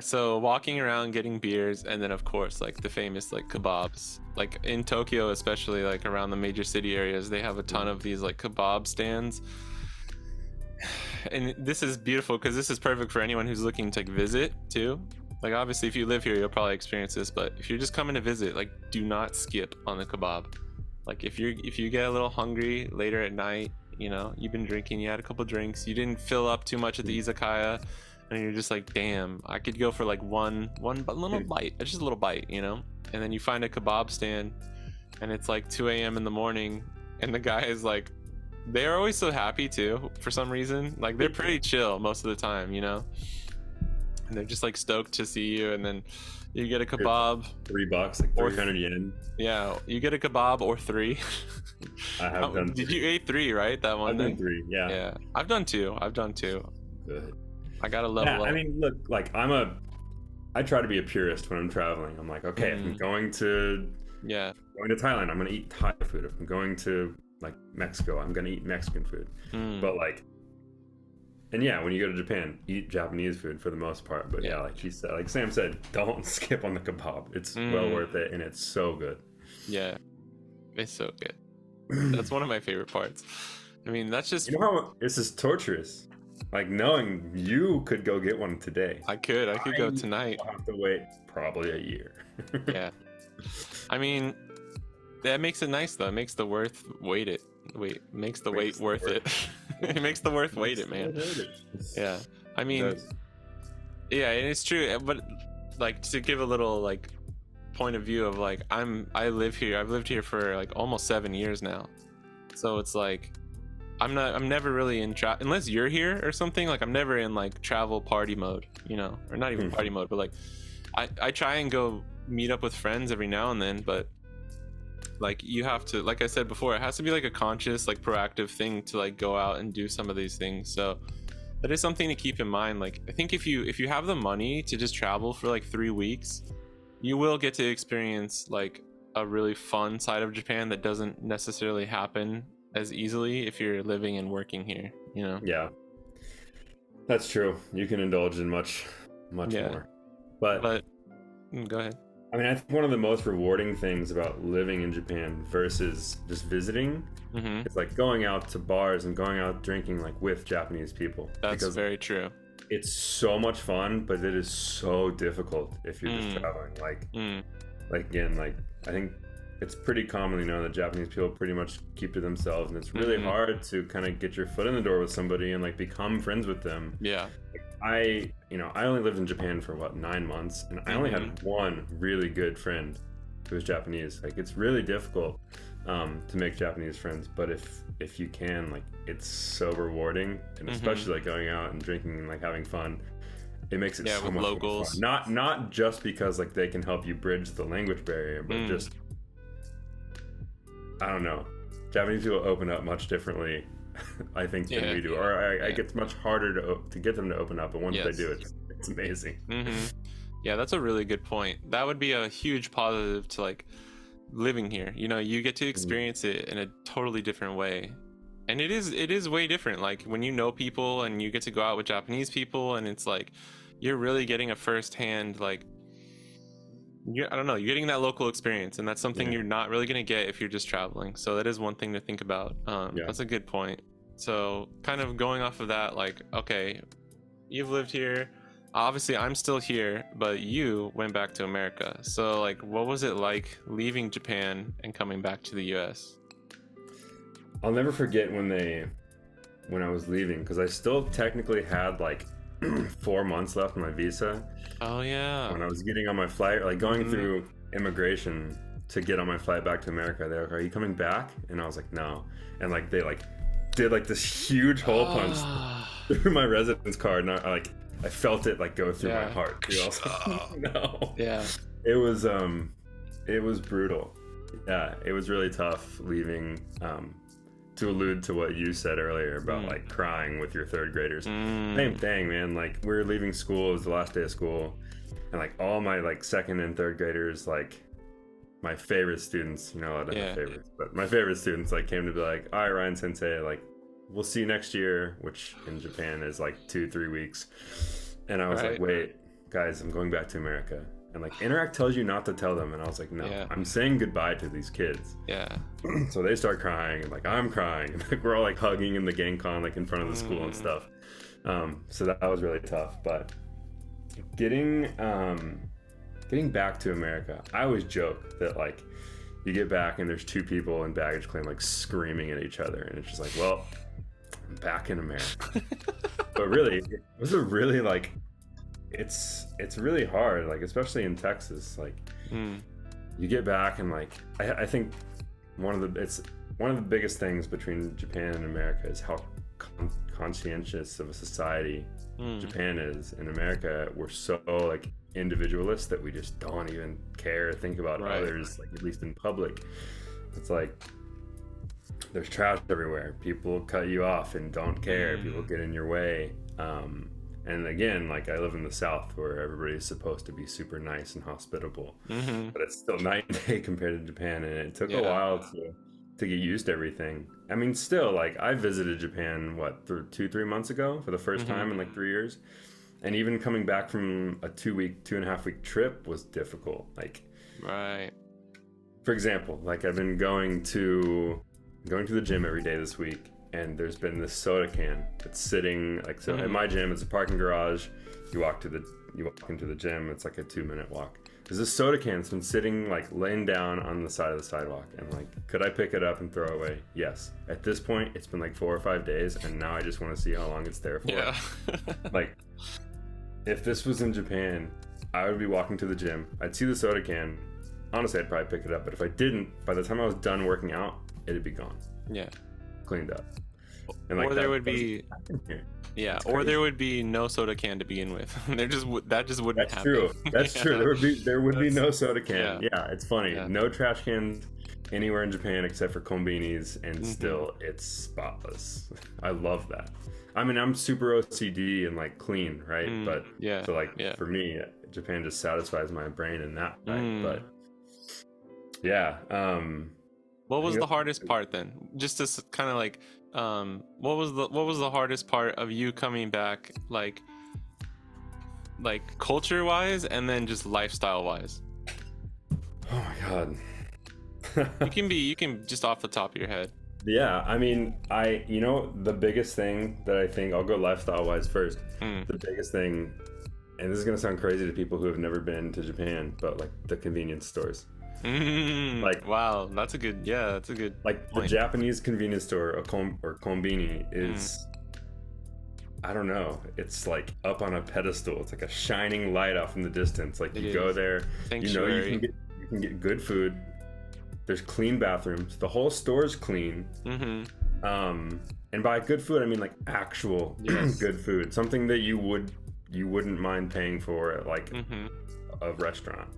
so walking around getting beers, and then of course like the famous like kebabs. Like in Tokyo, especially like around the major city areas, they have a ton of these like kebab stands. And this is beautiful, because this is perfect for anyone who's looking to like, visit too. Like, obviously if you live here, you'll probably experience this, but if you're just coming to visit, like, do not skip on the kebab. Like, if you get a little hungry later at night, you know, you've been drinking, you had a couple drinks, you didn't fill up too much at the izakaya, and you're just like, damn, I could go for like one little bite, just a little bite, you know? And then you find a kebab stand, and it's like 2 a.m. in the morning, and the guy is like, they're always so happy too, for some reason. Like, they're pretty chill most of the time, you know? and they're just like stoked to see you, and then you get a kebab. $3, like 300 yen. Yeah, you get a kebab or 3. I have done. Did you eat 3, right? That one. I've done 3. Yeah. Yeah, I've done 2. Good. I gotta level up. I mean, look, like I try to be a purist when I'm traveling. I'm like, okay, if I'm going to Thailand, I'm gonna eat Thai food. If I'm going to like Mexico, I'm gonna eat Mexican food. But like, and yeah, when you go to Japan, eat Japanese food for the most part. But yeah, like like Sam said, don't skip on the kebab. It's well worth it, and it's so good. Yeah, it's so good. That's one of my favorite parts. I mean, that's just, you know how this is torturous. Like knowing you could go get one today. I could go tonight. I'll have to wait probably a year. Yeah. I mean, that makes it nice though. It makes the wait worth it. It makes the worth wait it, man. Yeah. I mean, yeah, and it's true. But like, to give a little like point of view of like, I live here. I've lived here for like almost 7 years now. So it's like, I'm never really in unless you're here or something. Like, I'm never in like travel party mode, you know, or not even party mode, but like I try and go meet up with friends every now and then, but like, you have to, like I said before, it has to be like a conscious, like proactive thing to like go out and do some of these things. So that is something to keep in mind. Like, I think if you have the money to just travel for like 3 weeks, you will get to experience like a really fun side of Japan that doesn't necessarily happen as easily if you're living and working here, you know? Yeah, that's true. You can indulge in much more. But go ahead. I mean, I think one of the most rewarding things about living in Japan versus just visiting is like going out to bars and going out drinking like with Japanese people. That's very true. It's so much fun, but it is so difficult if you're just traveling. Like again, like I think it's pretty commonly known that Japanese people pretty much keep to themselves, and it's really hard to kind of get your foot in the door with somebody and like become friends with them. Yeah. I only lived in Japan for 9 months, and I only had one really good friend who was Japanese. Like, it's really difficult to make Japanese friends, but if you can, like, it's so rewarding, and especially like going out and drinking and like having fun. It makes it so much locals. More fun. Not just because like they can help you bridge the language barrier, but just, I don't know, Japanese people open up much differently, I think, than we do. Or I it's much harder to get them to open up, but once they do, it's amazing. Yeah, that's a really good point. That would be a huge positive to like living here. You know, you get to experience it in a totally different way. And it is way different. Like, when you know people and you get to go out with Japanese people, and it's like, you're really getting a first-hand, like, I don't know, you're getting that local experience, and that's something you're not really going to get if you're just traveling. So that is one thing to think about. That's a good point. So kind of going off of that, like, okay, you've lived here. Obviously, I'm still here, but you went back to America. So, like, what was it like leaving Japan and coming back to the U.S.? I'll never forget when I was leaving, because I still technically had, like, 4 months left on my visa. Oh yeah. When I was getting on my flight, like going through immigration to get on my flight back to America, they were like, "Are you coming back?" And I was like, "No." And like they like did like this huge hole punch through my residence card, and I felt it like go through my heart. I was like, no. Yeah. It was brutal. Yeah, it was really tough leaving. To allude to what you said earlier about like crying with your third graders, same thing, man. Like, we were leaving school, it was the last day of school, and like all my like second and third graders, like my favorite students, I don't have favorites, but my favorite students like came to be like, "All right, Ryan Sensei, like, we'll see you next year," which in Japan is like 2-3 weeks. And I was like, "Wait, guys, I'm going back to America." And like Interact tells you not to tell them, and I was like, "No, I'm saying goodbye to these kids." Yeah. So they start crying, and like I'm crying, and like we're all like hugging in the GameCon, like in front of the school and stuff. So that was really tough. But getting back to America, I always joke that like you get back and there's 2 people in baggage claim like screaming at each other, and it's just like, well, I'm back in America. But really, it was a really like. It's really hard, like especially in Texas. Like you get back and like I think one of the biggest things between Japan and America is how conscientious of a society Japan is. In America, we're so like individualist that we just don't even care or think about others, like at least in public. It's like there's trash everywhere. People cut you off and don't care. People get in your way. And again, like I live in the South where everybody's supposed to be super nice and hospitable, but it's still night and day compared to Japan. And it took a while to get used to everything. I mean, still, like I visited Japan, 2-3 months ago for the first time in like 3 years. And even coming back from a 2.5 week trip was difficult. Like, for example, like I've been going to the gym every day this week. And there's been this soda can that's sitting like so. At my gym, it's a parking garage. You walk into the gym. It's like a 2-minute walk. There's this soda can that's been sitting like laying down on the side of the sidewalk. And like, could I pick it up and throw it away? Yes. At this point, it's been like 4 or 5 days, and now I just want to see how long it's there for. Yeah. Like, if this was in Japan, I would be walking to the gym. I'd see the soda can. Honestly, I'd probably pick it up. But if I didn't, by the time I was done working out, it'd be gone. Yeah. Cleaned up. And like, or there would be or there would be no soda can to begin with. That just wouldn't happen. That's true. There would be no soda can. Yeah, it's funny. No trash cans anywhere in Japan except for konbinis, and still it's spotless. I love that. I mean, I'm super OCD and like clean, right? But so like for me, Japan just satisfies my brain in that way. But yeah. What was the hardest part then? Just to kind of like, what was the hardest part of you coming back, like culture wise, and then just lifestyle wise? Oh my god. you can just off the top of your head. Yeah, I mean, the biggest thing that I think, I'll go lifestyle wise first. The biggest thing, and this is gonna sound crazy to people who have never been to Japan, but like the convenience stores. Like, wow, that's a good like point. The Japanese convenience store or konbini is I don't know, it's like up on a pedestal. It's like a shining light off in the distance. Like you go there, Sanctuary. you can get good food. There's clean bathrooms. The whole store's clean. And by good food I mean like actual good food, something that you wouldn't mind paying for at like a restaurant.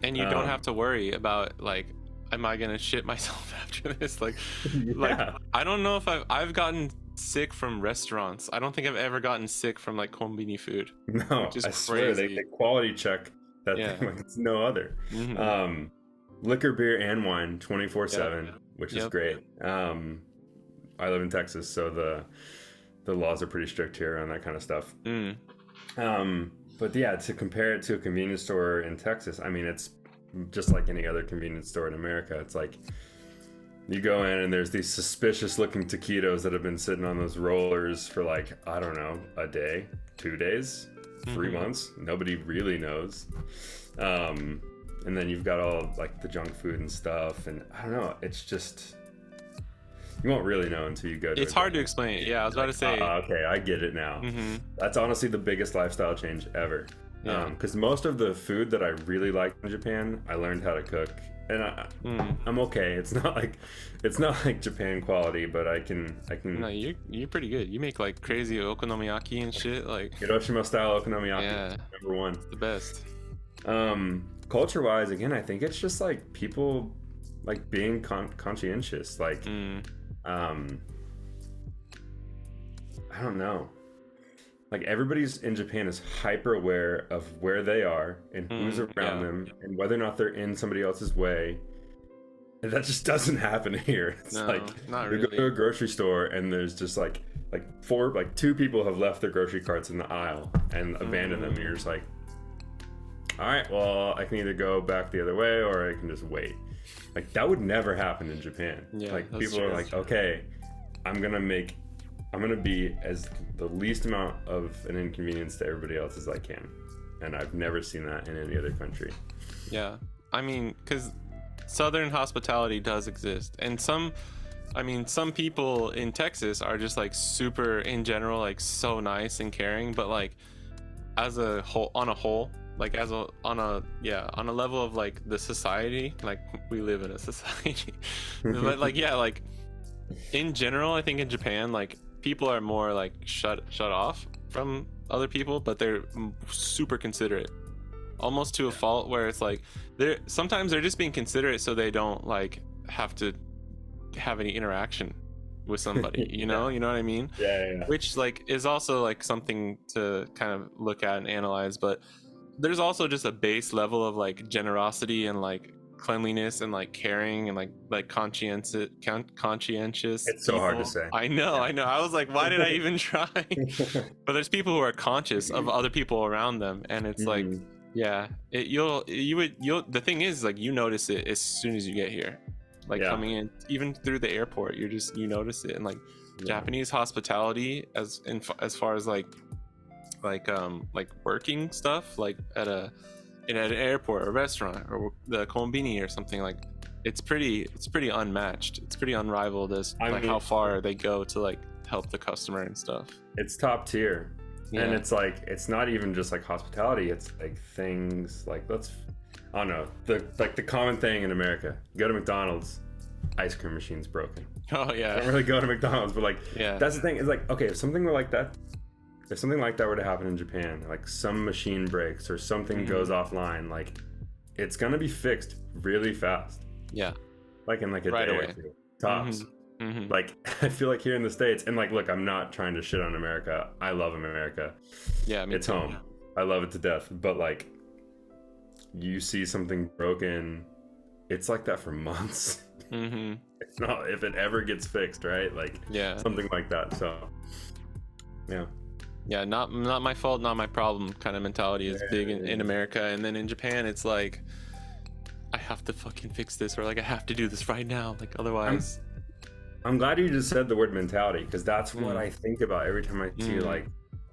And you don't have to worry about like, am I gonna shit myself after this? Like I don't know if I've gotten sick from restaurants. I don't think I've ever gotten sick from like konbini food. No, I swear they quality check that thing like it's no other. Liquor, beer, and wine 24/7, which is great. I live in Texas, so the laws are pretty strict here on that kind of stuff. But yeah, to compare it to a convenience store in Texas, I mean, it's just like any other convenience store in America. It's like you go in and there's these suspicious looking taquitos that have been sitting on those rollers for like, I don't know, a day, 2 days, 3 months. Nobody really knows. And then you've got all like the junk food and stuff. And I don't know, it's just, you won't really know until you go to it. It's hard to explain. Yeah, I was about to say. Okay, I get it now. That's honestly the biggest lifestyle change ever. Because most of the food that I really like in Japan, I learned how to cook, and I'm okay. It's not like Japan quality, but I can. No, you're pretty good. You make like crazy okonomiyaki and shit, like Hiroshima style okonomiyaki. Number one. It's the best. Culture wise, again, I think it's just like people like being conscientious, like. I don't know. Like everybody's in Japan is hyper aware of where they are and who's around them and whether or not they're in somebody else's way. And that just doesn't happen here. It's not you go to a grocery store and there's just like 2 people have left their grocery carts in the aisle and abandoned them. And you're just like, all right, well, I can either go back the other way or I can just wait. Like that would never happen in Japan. Like people are like, okay, I'm gonna be as the least amount of an inconvenience to everybody else as I can, and I've never seen that in any other country. Yeah, I mean, because Southern hospitality does exist, and some people in Texas are just like super in general, like so nice and caring, but like on a whole. Like on a level of like the society, like we live in a society, but like like in general, I think in Japan, like people are more like shut off from other people, but they're super considerate, almost to a fault, where it's like sometimes they're just being considerate so they don't like have to have any interaction with somebody. You know what I mean? Yeah. Which like is also like something to kind of look at and analyze, but there's also just a base level of like generosity and like cleanliness and like caring and like conscientious. It's so people. hard to say. I know. I was like, why did I even try? But there's people who are conscious of other people around them, and it's like, yeah, the thing is, like, you notice it as soon as you get here, like coming in, even through the airport, you notice it. And like Japanese hospitality as far as like working stuff, like at an airport or a restaurant or the konbini or something, like it's pretty unmatched. It's pretty unrivaled as how far they go to like help the customer and stuff. It's top tier. And it's like, it's not even just like hospitality, it's like things like, I don't know, the common thing in America, you go to McDonald's, ice cream machine's broken. Oh yeah. I don't really go to McDonald's, but like that's the thing, is like, okay, if something like that were to happen in Japan, like some machine breaks or something goes offline, like it's gonna be fixed really fast. Yeah. Like in like a day or two, tops. Like I feel like here in the States, and like, look, I'm not trying to shit on America. I love America. Yeah, it's home. I love it to death. But like, you see something broken, it's like that for months. It's not if it ever gets fixed, right? Like something like that. So yeah, not my fault, not my problem kind of mentality is big in America. And then in Japan, it's like, I have to fucking fix this, or like I have to do this right now, like otherwise. I'm glad you just said the word mentality, because that's what I think about every time I see like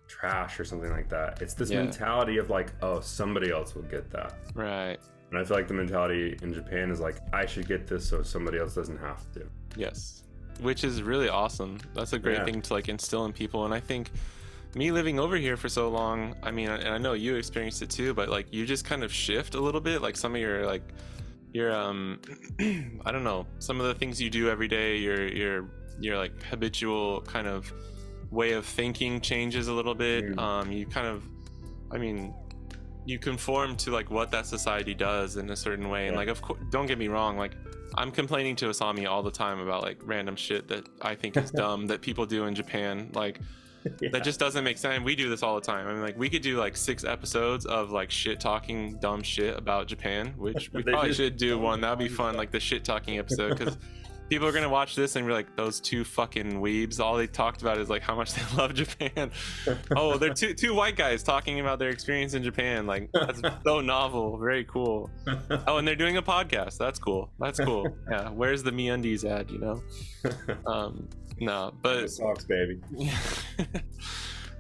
trash or something like that. It's this mentality of like, oh, somebody else will get that. Right. And I feel like the mentality in Japan is like, I should get this so somebody else doesn't have to. Yes. Which is really awesome. That's a great thing to like instill in people. And I think me living over here for so long, I mean, and I know you experienced it too, but like you just kind of shift a little bit, like some of your like your I don't know, some of the things you do every day, your like habitual kind of way of thinking changes a little bit. You kind of, I mean, you conform to like what that society does in a certain way. And like, of course, don't get me wrong, like I'm complaining to Asami all the time about like random shit that I think is dumb that people do in Japan, like that just doesn't make sense. We do this all the time. I mean, like we could do like 6 episodes of like shit talking dumb shit about Japan, which we probably should do one. That'd be fun, like the shit talking episode, because people are gonna watch this and be like, those two fucking weebs, all they talked about is like how much they love Japan. Oh, they're two white guys talking about their experience in Japan. Like, that's so novel, very cool. Oh, and they're doing a podcast. That's cool. Yeah, where's the MeUndies ad, you know? No, but socks, baby.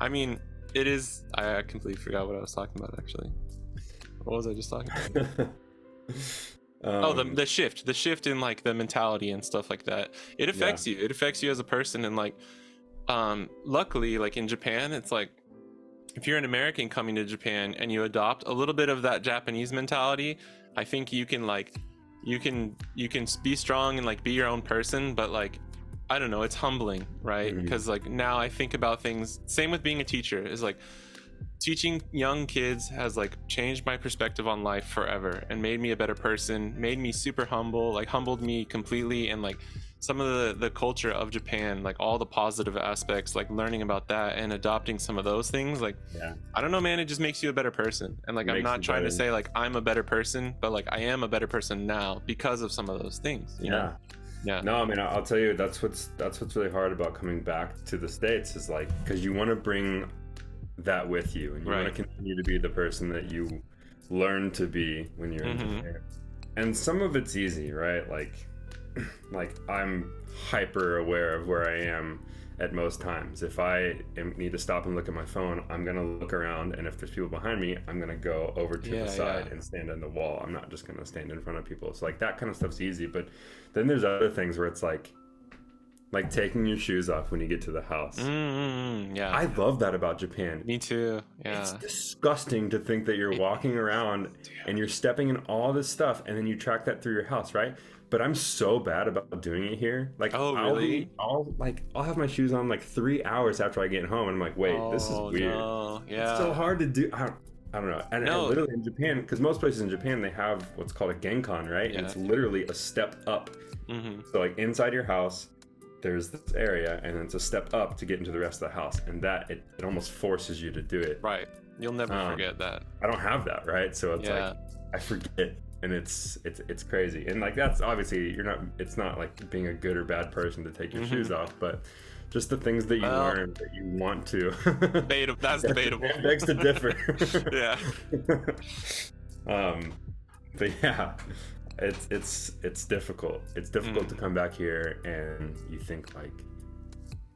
I mean, it is. I completely forgot what I was talking about. Actually, what was I just talking about? The shift in like the mentality and stuff like that. It affects you. It affects you as a person. And like, luckily, like in Japan, it's like, if you're an American coming to Japan and you adopt a little bit of that Japanese mentality, I think you can like, you can be strong and like be your own person, but like, I don't know, it's humbling, right? Because like now I think about things, same with being a teacher, is like teaching young kids has like changed my perspective on life forever and made me a better person, made me super humble, like humbled me completely. And like some of the culture of Japan, like all the positive aspects, like learning about that and adopting some of those things, like I don't know, man, it just makes you a better person. And like I'm not trying to say like I'm a better person, but like I am a better person now because of some of those things, you know? Yeah. No, I mean, I'll tell you, that's what's really hard about coming back to the States, is like, because you want to bring that with you, and you want to continue to be the person that you learn to be when you're in Japan. And some of it's easy, right? Like I'm hyper aware of where I am at most times. If I need to stop and look at my phone, I'm gonna look around, and if there's people behind me, I'm gonna go over to the side and stand on the wall. I'm not just gonna stand in front of people. So like that kind of stuff's easy. But then there's other things where it's like like taking your shoes off when you get to the house. Yeah, I love that about Japan. me too. Yeah, It's disgusting to think that you're walking around and you're stepping in all this stuff, and then you track that through your house, right? But I'm so bad about doing it here. Like, oh really? I'll have my shoes on like 3 hours after I get home, and I'm like, wait, this is weird. No. Yeah, It's so hard to do. I don't know. And No. literally in Japan, because most places in Japan they have what's called a genkan, right? Yeah. And it's literally a step up. So like inside your house, there's this area, and then it's a step up to get into the rest of the house, and that it almost forces you to do it. Right. You'll never forget that. I don't have that, right? So it's like I forget, and it's crazy. And like that's obviously it's not like being a good or bad person to take your shoes off, but just the things that you learn that you want to. That's debatable. Begs to differ. Yeah. But yeah, it's difficult. It's difficult to come back here and you think like,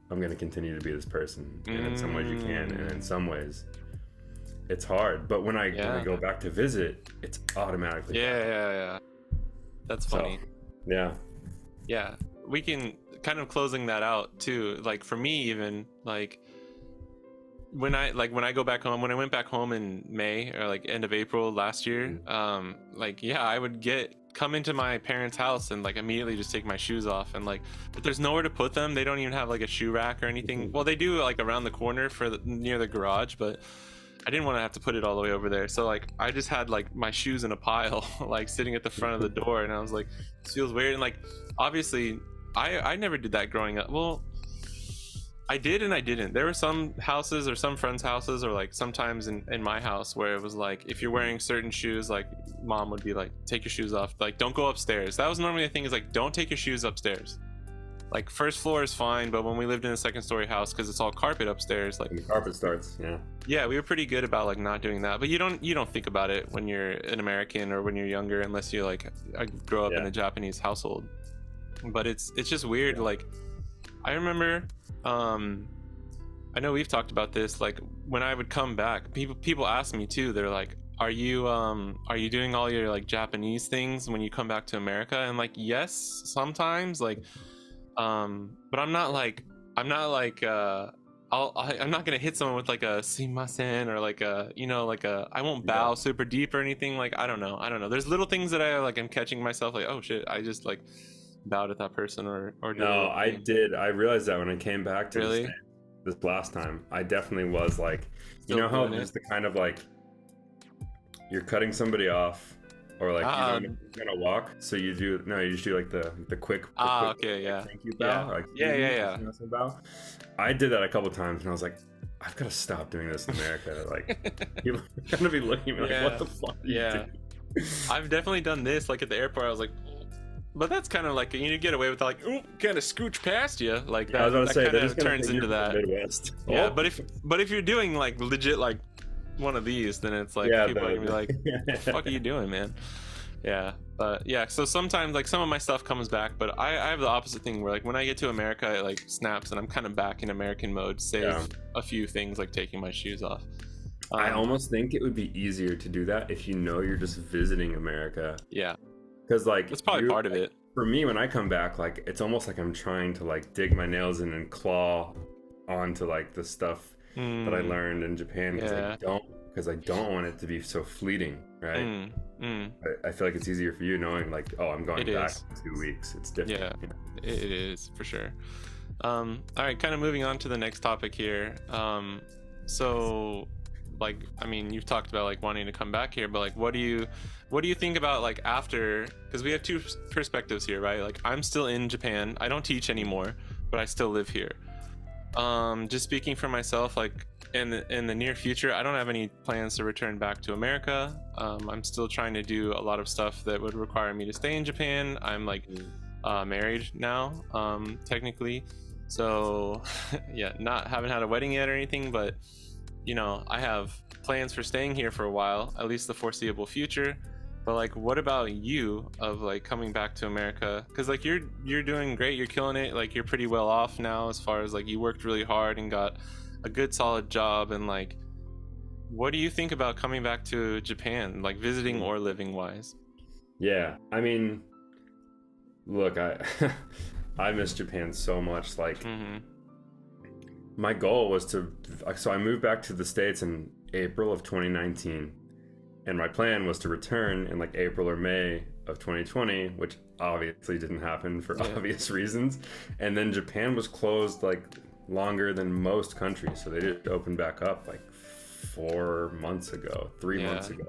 I'm gonna continue to be this person, and in some ways you can, and in some ways it's hard. But when I go back to visit, it's automatically Yeah. That's funny. So, yeah, we can kind of closing that out too. Like for me, even like when I go back home, when I went back home in May or like end of April last year, like I would come into my parents' house and like immediately just take my shoes off, and like, but there's nowhere to put them. They don't even have like a shoe rack or anything. Well, they do like around the corner near the garage, but I didn't want to have to put it all the way over there. So like I just had like my shoes in a pile like sitting at the front of the door, and I was like, this feels weird. And like obviously I never did that growing up. Well, I did and I didn't. There were some houses or some friends' houses, or like sometimes in my house, where it was like, if you're wearing certain shoes, like mom would be like, take your shoes off, like don't go upstairs. That was normally the thing, is like, don't take your shoes upstairs. Like first floor is fine, but when we lived in a second story house, because it's all carpet upstairs, like when the carpet starts, we were pretty good about like not doing that. But you don't think about it when you're an American or when you're younger, unless you like grow up in a Japanese household. But it's just weird. Like I remember, I know we've talked about this, like when I would come back, people ask me too, they're like, are you doing all your like Japanese things when you come back to America? And like, yes, sometimes, like but I'm not gonna hit someone with like a sumimasen, or like a I won't bow super deep or anything. Like I don't know, there's little things that I'm catching myself like, oh shit, I just like bowed at that person or no, I did. I realized that when I came back to this last time, I definitely was like, you know how there's the kind of like, you're cutting somebody off, or like you're gonna walk, so you just do like the quick thank you bow, bow. I did that a couple times, and I was like, I've got to stop doing this in America. Like people are gonna be looking at me like, what the fuck are you doing? I've definitely done this, like at the airport. I was like, but that's kind of like, you get away with like, ooh, kind of scooch past you, like that. That kind of turns into that. Midwest. Yeah, but if you're doing like legit like one of these, then it's like people are gonna be like, what the fuck are you doing, man? Yeah, but yeah. So sometimes like some of my stuff comes back, but I have the opposite thing where like when I get to America, it like snaps and I'm kind of back in American mode, save a few things like taking my shoes off. I almost think it would be easier to do that if you're just visiting America. Yeah. Because like that's probably part of it. For me, when I come back, like it's almost like I'm trying to like dig my nails in and claw onto like the stuff that I learned in Japan, because I don't want it to be so fleeting, right? I feel like it's easier for you knowing like, oh, I'm going back in 2 weeks. It's different. Yeah, it is for sure. All right, kind of moving on to the next topic here. So like, I mean, you've talked about like wanting to come back here, but like what do you think about like after, because we have two perspectives here, right? Like I'm still in Japan, I don't teach anymore, but I still live here. Just speaking for myself, like in the near future, I don't have any plans to return back to America. I'm still trying to do a lot of stuff that would require me to stay in Japan. I'm like married now, technically, so haven't had a wedding yet or anything, but I have plans for staying here for a while, at least the foreseeable future. But like, what about you of like coming back to America? Because like you're doing great, you're killing it, like you're pretty well off now, as far as like you worked really hard and got a good solid job, and like, what do you think about coming back to Japan, like visiting or living wise? Yeah, I mean, look, I miss Japan so much. Like, Mm-hmm. my goal was so I moved back to the States in April of 2019, and my plan was to return in like April or May of 2020, which obviously didn't happen for obvious reasons. And then Japan was closed like longer than most countries, so they didn't open back up like 4 months ago, 3 months ago.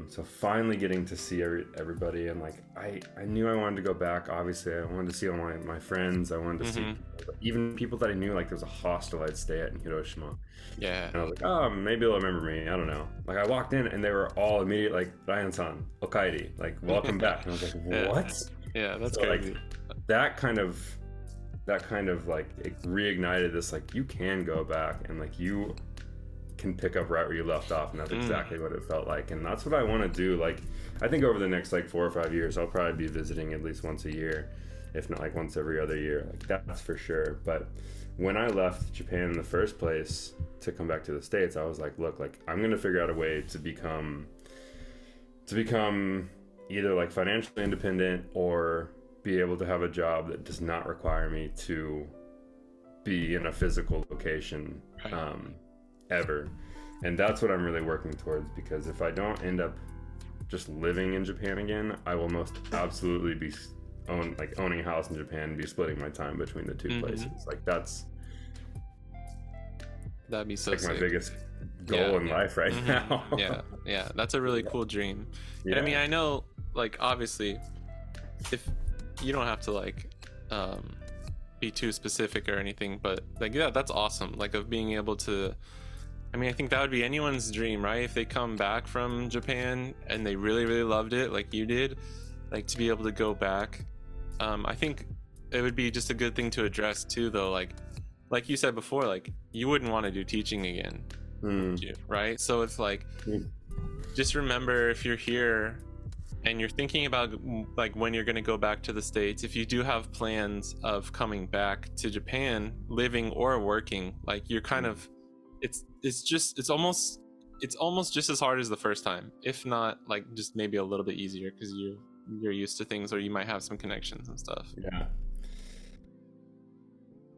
So finally getting to see everybody, and like I knew I wanted to go back. Obviously, I wanted to see all my friends. I wanted to see even people that I knew. Like, there was a hostel I'd stay at in Hiroshima. Yeah. And I was like, oh, maybe they'll remember me. I don't know. Like, I walked in and they were all immediate, like, Ryan-san, okaeri, like, welcome back. And I was like, what? Yeah, that's so, crazy. Like, that kind of like, it reignited this, like, you can go back and like you can pick up right where you left off, and that's exactly what it felt like. And that's what I want to do. Like, I think over the next like 4 or 5 years, I'll probably be visiting at least once a year, if not like once every other year. Like, that's for sure. But when I left Japan in the first place to come back to the States, I was like, look, like, I'm gonna figure out a way to become either like financially independent or be able to have a job that does not require me to be in a physical location ever. And that's what I'm really working towards, because if I don't end up just living in Japan again, I will most absolutely be owning a house in Japan and be splitting my time between the two places. Like, that'd be so like sick. my biggest goal in life right now. Yeah, that's a really cool dream. And I mean, I know, like, obviously, if you don't have to like be too specific or anything, but like, yeah, that's awesome. Like, of being able to, I mean, I think that would be anyone's dream, right? If they come back from Japan and they really, really loved it, like you did, like, to be able to go back. I think it would be just a good thing to address too, though. Like you said before, like, you wouldn't want to do teaching again, right? So it's like, just remember, if you're here and you're thinking about like when you're going to go back to the States, if you do have plans of coming back to Japan, living or working, like, you're kind of, it's almost just as hard as the first time, if not like just maybe a little bit easier, because you're used to things, or you might have some connections and stuff.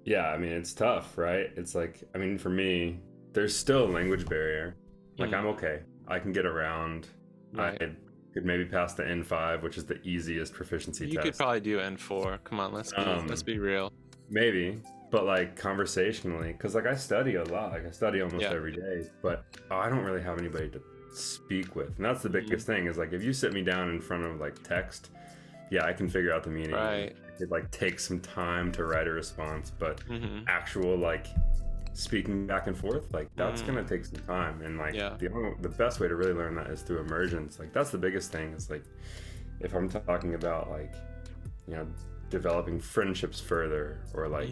Yeah, I mean, it's tough, right? It's like, I mean, for me, there's still a language barrier. Like, I'm okay, I can get around. I could maybe pass the N5, which is the easiest proficiency test. You could probably do N4. Come on, let's be real. Maybe, but like, conversationally, because like, I study a lot. Like, I study almost every day, but I don't really have anybody to speak with. And that's the biggest thing, is like, if you sit me down in front of like text, I can figure out the meaning. Right. It like takes some time to write a response, but actual like speaking back and forth, like, that's gonna take some time. And like, the best way to really learn that is through immersions. Like, that's the biggest thing. Is like, if I'm talking about like, you know, developing friendships further, or like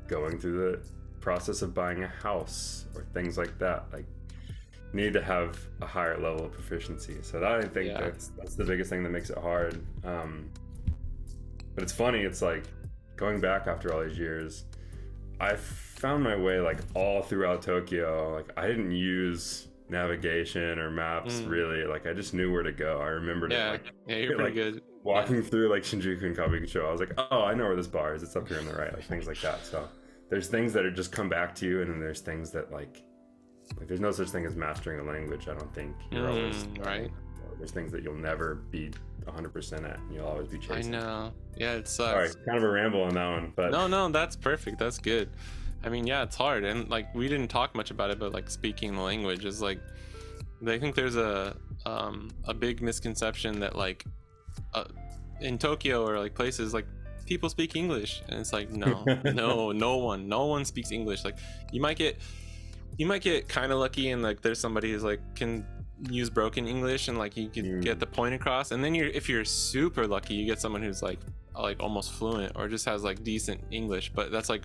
going through the process of buying a house or things like that, like, need to have a higher level of proficiency. So that, I think that's the biggest thing that makes it hard. But it's funny, it's like, going back after all these years, I found my way like all throughout Tokyo. Like, I didn't use navigation or maps really. Like, I just knew where to go. I remembered it. Like, you're pretty good. Walking through like Shinjuku and Kabukicho, I was like, oh, I know where this bar is. It's up here on the right. Like, things like that. So there's things that are just come back to you, and then there's things that like there's no such thing as mastering a language. I don't think. You're always right. There's things that you'll never be 100% at, and you'll always be chasing. I know. Yeah, it sucks. All right, kind of a ramble on that one, but no, that's perfect. That's good. I mean, yeah, it's hard, and like, we didn't talk much about it, but like, speaking the language is like, I think there's a big misconception that like in Tokyo or like places, like, people speak English, and it's like, no, no one speaks English. Like, you might get kind of lucky, and like, there's somebody who's like can use broken English, and like, you can get the point across, and then if you're super lucky, you get someone who's like almost fluent, or just has like decent English. But that's like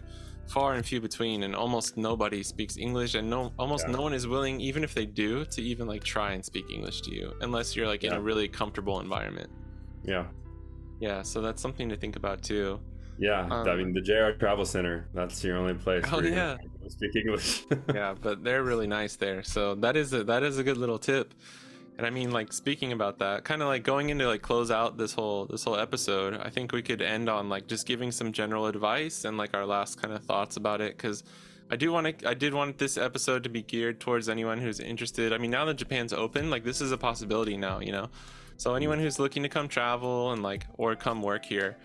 far and few between, and almost nobody speaks English, and almost no one is willing, even if they do, to even like try and speak English to you, unless you're like in a really comfortable environment. So that's something to think about too. I mean, the JR Travel Center, that's your only place where you speak English. But they're really nice there, so that is a good little tip. And I mean, like, speaking about that, kind of like going into like close out this whole episode, I think we could end on like just giving some general advice and like our last kind of thoughts about it, because I did want this episode to be geared towards anyone who's interested. I mean, now that Japan's open, like this is a possibility now, you know. So anyone who's looking to come travel and like or come work here,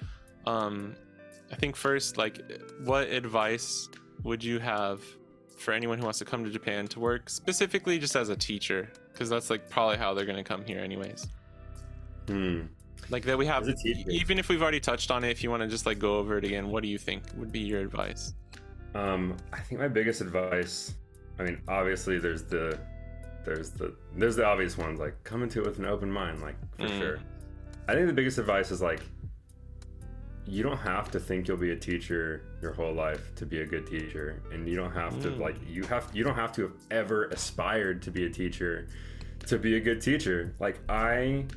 I think first, like, what advice would you have for anyone who wants to come to Japan to work specifically just as a teacher? Because that's like probably how they're going to come here anyways. Like that we have, even if we've already touched on it, if you want to just like go over it again, what do you think would be your advice? I think my biggest advice, I mean, obviously there's the obvious ones, like come into it with an open mind, like for sure. I think the biggest advice is like, you don't have to think you'll be a teacher your whole life to be a good teacher, and you don't have to like you don't have to have ever aspired to be a teacher to be a good teacher. I'm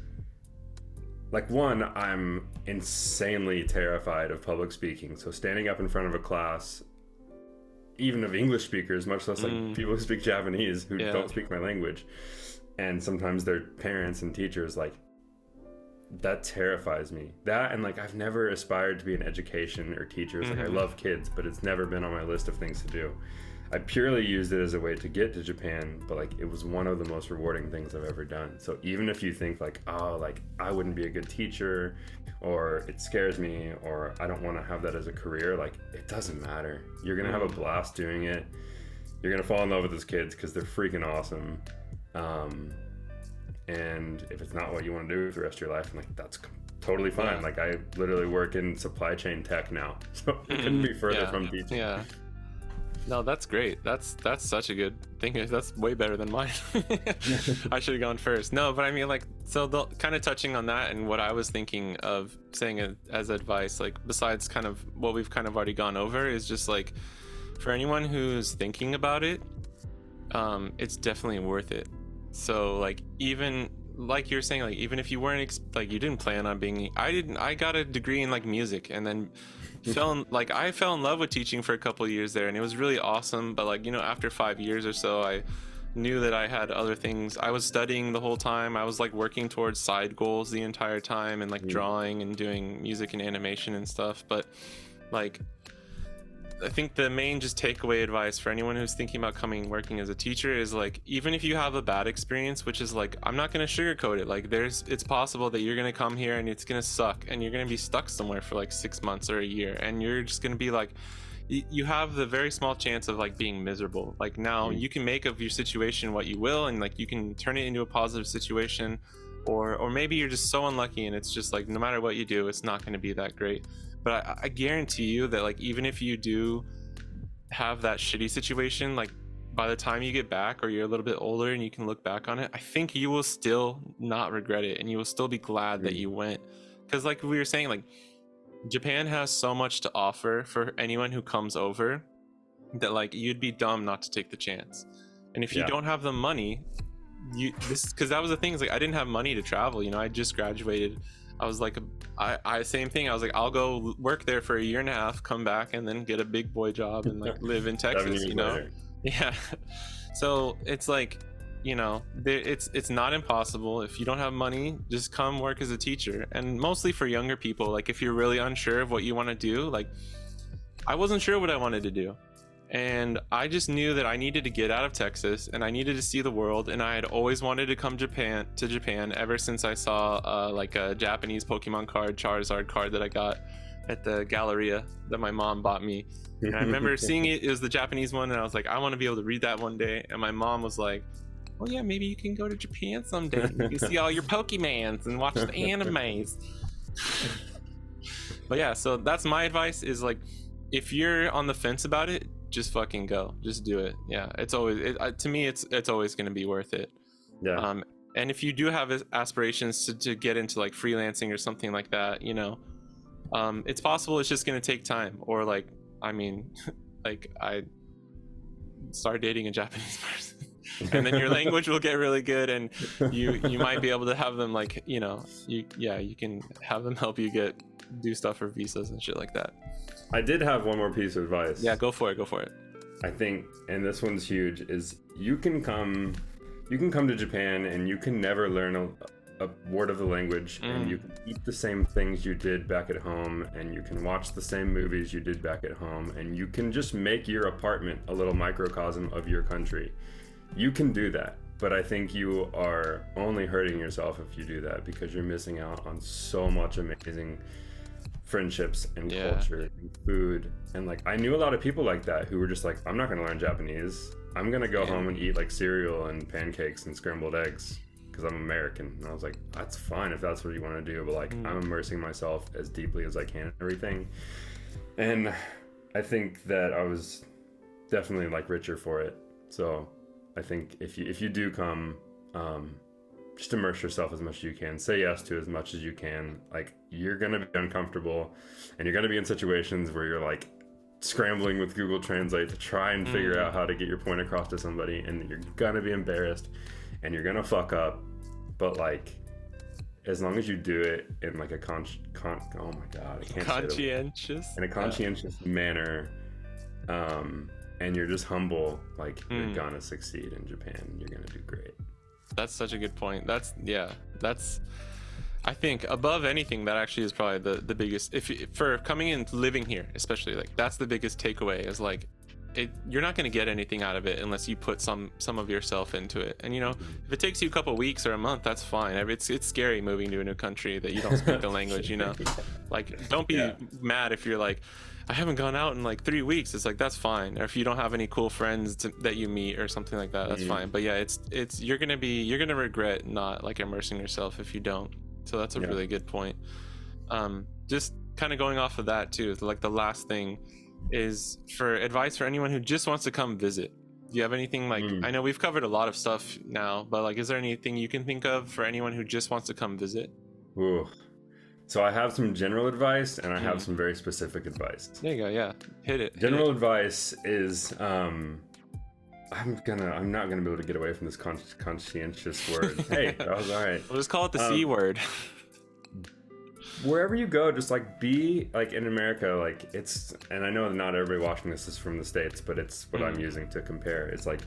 insanely terrified of public speaking, so standing up in front of a class, even of English speakers, much less like people who speak Japanese who don't speak my language, and sometimes their parents and teachers, like, that terrifies me. That, and like I've never aspired to be an education or teachers. Like I love kids, but it's never been on my list of things to do. I purely used it as a way to get to Japan, but like it was one of the most rewarding things I've ever done. So even if you think like, oh, like I wouldn't be a good teacher, or it scares me, or I don't want to have that as a career, like it doesn't matter. You're gonna have a blast doing it. You're gonna fall in love with those kids because they're freaking awesome. And if it's not what you want to do for the rest of your life, like that's totally fine. Like I literally work in supply chain tech now, so it couldn't be further from teaching. Yeah. No, that's great. That's such a good thing. That's way better than mine. I should have gone first. No, but I mean, like, so kind of touching on that and what I was thinking of saying as advice, like besides kind of what we've kind of already gone over, is just like for anyone who's thinking about it, it's definitely worth it. So like, even like you're saying, like even if you weren't like you didn't plan on being, I got a degree in like music, and then I fell in love with teaching for a couple of years there, and it was really awesome. But like, you know, after 5 years or so, I knew that I had other things. I was studying the whole time. I was like working towards side goals the entire time, and like drawing and doing music and animation and stuff. But like, I think the main just takeaway advice for anyone who's thinking about working as a teacher is like, even if you have a bad experience, which is like, I'm not going to sugarcoat it. Like it's possible that you're going to come here and it's going to suck, and you're going to be stuck somewhere for like 6 months or a year, and you're just going to be like, you have the very small chance of like being miserable. Like now you can make of your situation what you will, and like you can turn it into a positive situation, or maybe you're just so unlucky and it's just like, no matter what you do, it's not going to be that great. But I guarantee you that like, even if you do have that shitty situation, like by the time you get back, or you're a little bit older and you can look back on it, I think you will still not regret it, and you will still be glad that you went. Because like we were saying, like Japan has so much to offer for anyone who comes over, that like you'd be dumb not to take the chance. And if you don't have the money, because that was the thing, is like I didn't have money to travel, you know. I just graduated. I was like, I same thing. I was like, I'll go work there for a year and a half, come back, and then get a big boy job and like live in Texas, you know? Later. Yeah. So it's like, you know, it's not impossible. If you don't have money, just come work as a teacher. And mostly for younger people, like if you're really unsure of what you want to do, like I wasn't sure what I wanted to do. And I just knew that I needed to get out of Texas, and I needed to see the world, and I had always wanted to come to Japan ever since I saw like a Japanese Pokemon card, Charizard card, that I got at the Galleria that my mom bought me. And I remember seeing it was the Japanese one, and I was like, I want to be able to read that one day. And my mom was like, oh yeah, maybe you can go to Japan someday. You can see all your Pokemans and watch the animes. But yeah, so that's my advice, is like, if you're on the fence about it, just fucking go, just do it. Yeah, it's always to me it's always going to be worth it. Yeah. And if you do have aspirations to get into like freelancing or something like that, you know, it's possible. It's just going to take time. Or like, I mean, like I start dating a Japanese person and then your language will get really good, and you might be able to have them like, you know, you can have them help you do stuff for visas and shit like that. I did have one more piece of advice. Yeah, go for it. I think, and this one's huge, is you can come you can come to Japan and you can never learn a word of the language, and you can eat the same things you did back at home, and you can watch the same movies you did back at home, and you can just make your apartment a little microcosm of your country. You can do that, but I think you are only hurting yourself if you do that, because you're missing out on so much amazing friendships and culture and food. And like, I knew a lot of people like that who were just like, I'm not going to learn Japanese. I'm going to go home and eat like cereal and pancakes and scrambled eggs because I'm American. And I was like, that's fine if that's what you want to do, but like, I'm immersing myself as deeply as I can in everything. And I think that I was definitely like richer for it. So I think if you do come, just immerse yourself as much as you can. Say yes to as much as you can. Like, you're gonna be uncomfortable, and you're gonna be in situations where you're like scrambling with Google Translate to try and figure out how to get your point across to somebody, and you're gonna be embarrassed, and you're gonna fuck up. But like, as long as you do it in like a oh my god, I can't conscientious in a conscientious manner, and you're just humble, like you're gonna succeed in Japan. You're gonna do great. That's such a good point. That's I think above anything, that actually is probably the biggest, for coming in living here especially, like that's the biggest takeaway is like you're not going to get anything out of it unless you put some of yourself into it. And you know, if it takes you a couple weeks or a month, that's fine. It's scary moving to a new country that you don't speak the language, you know. Like, don't be mad if you're like, I haven't gone out in like 3 weeks. It's like, that's fine. Or if you don't have any cool friends that you meet or something like that, that's fine. But yeah, it's you're gonna regret not like immersing yourself if you don't. So that's a really good point. Just kind of going off of that too, like the last thing is for advice for anyone who just wants to come visit. Do you have anything like, I know we've covered a lot of stuff now, but like, is there anything you can think of for anyone who just wants to come visit? Ooh. So I have some general advice and I have some very specific advice. There you go. Yeah, hit it. General advice is, I'm not gonna be able to get away from this conscientious word. Hey, that was all right. We'll just call it the C word. Wherever you go, just like be like in America, like it's, and I know not everybody watching this is from the States, but it's what I'm using to compare. It's like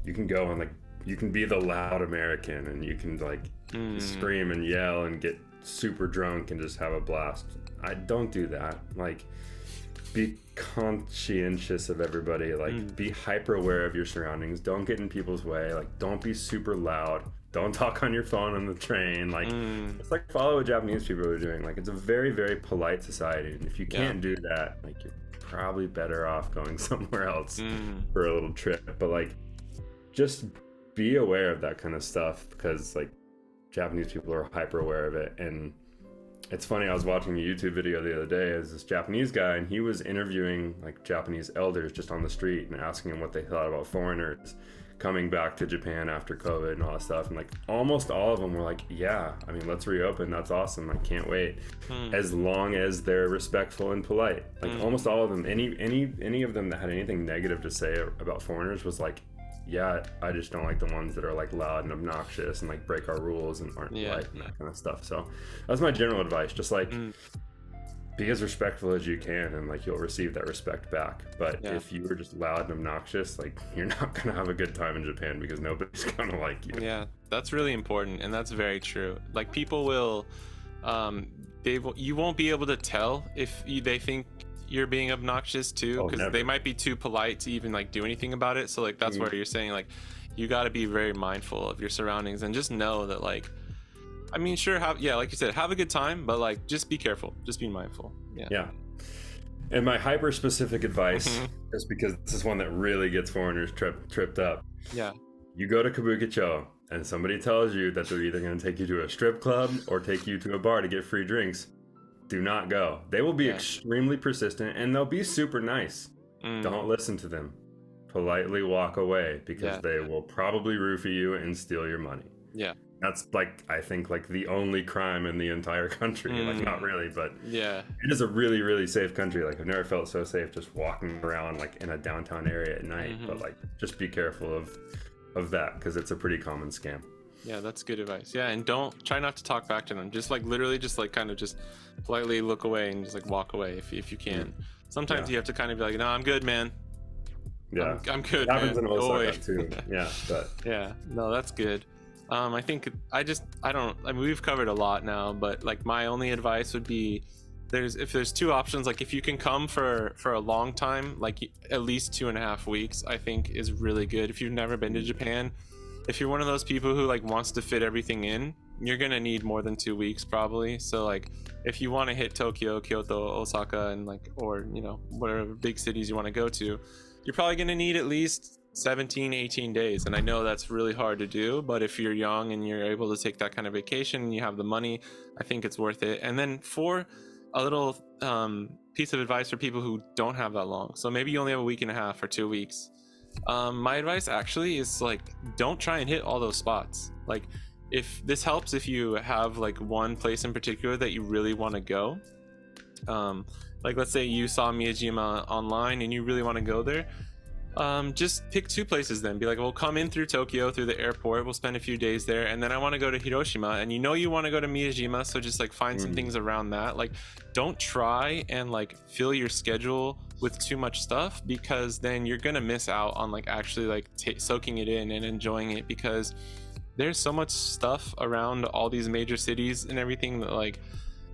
you can go and like you can be the loud American and you can like scream and yell and get super drunk and just have a blast. I don't do that. Like, be conscientious of everybody. Like, be hyper aware of your surroundings. Don't get in people's way. Like, don't be super loud. Don't talk on your phone on the train. Like, it's like follow what Japanese people are doing. Like, it's a very, very polite society. And if you can't do that, like, you're probably better off going somewhere else for a little trip. But like, just be aware of that kind of stuff, because like Japanese people are hyper aware of it. And it's funny, I was watching a YouTube video the other day as this Japanese guy, and he was interviewing like Japanese elders just on the street and asking them what they thought about foreigners coming back to Japan after COVID and all that stuff. And like almost all of them were like, yeah, I mean, let's reopen. That's awesome. I can't wait. As long as they're respectful and polite. Like almost all of them, any of them that had anything negative to say about foreigners was like, yeah, I just don't like the ones that are like loud and obnoxious and like break our rules and aren't polite and that kind of stuff. So that's my general advice. Just like be as respectful as you can, and like you'll receive that respect back. But if you were just loud and obnoxious, like you're not gonna have a good time in Japan, because nobody's gonna like you. Yeah, that's really important, and that's very true. Like, people will you won't be able to tell if they think you're being obnoxious too, because they might be too polite to even like do anything about it. So like that's where you're saying like you got to be very mindful of your surroundings and just know that, like, I mean, sure, like you said, have a good time, but like just be careful, just be mindful. Yeah. And my hyper specific advice, just because this is one that really gets foreigners tripped up. You go to Kabukicho and somebody tells you that they're either going to take you to a strip club or take you to a bar to get free drinks. Do not go. They will be extremely persistent, and they'll be super nice. Don't listen to them. Politely walk away, because they will probably roofie you and steal your money. That's like, I think like the only crime in the entire country. Like, not really, but it is a really, really safe country. Like, I've never felt so safe just walking around like in a downtown area at night. But like, just be careful of that, because it's a pretty common scam. Yeah, that's good advice. Yeah, and try not to talk back to them. Just like literally just like kind of just politely look away and just like walk away if you can. Sometimes you have to kind of be like, no, I'm good, man. Yeah, I'm good. It happens man. in Osaka too. Yeah, but yeah, no, that's good. I think I don't. I mean, we've covered a lot now, but like my only advice would be, if there's two options, like if you can come for a long time, like at least 2.5 weeks, I think is really good. If you've never been to Japan, if you're one of those people who like wants to fit everything in, you're gonna need more than 2 weeks probably. So like if you want to hit Tokyo, Kyoto, Osaka, and like, or you know, whatever big cities you want to go to, you're probably gonna need at least 17-18 days. And I know that's really hard to do, but if you're young and you're able to take that kind of vacation and you have the money, I think it's worth it. And then for a little piece of advice for people who don't have that long, so maybe you only have a week and a half or 2 weeks, my advice actually is like, don't try and hit all those spots. Like if this helps, if you have like one place in particular that you really want to go, like let's say you saw Miyajima online and you really want to go there, just pick 2 places then. Be like, we'll come in through Tokyo, through the airport, we'll spend a few days there, and then I want to go to Hiroshima, and you know you want to go to Miyajima, so just like find some things around that. Like don't try and like fill your schedule with too much stuff, because then you're gonna miss out on like actually like soaking it in and enjoying it, because there's so much stuff around all these major cities and everything that like,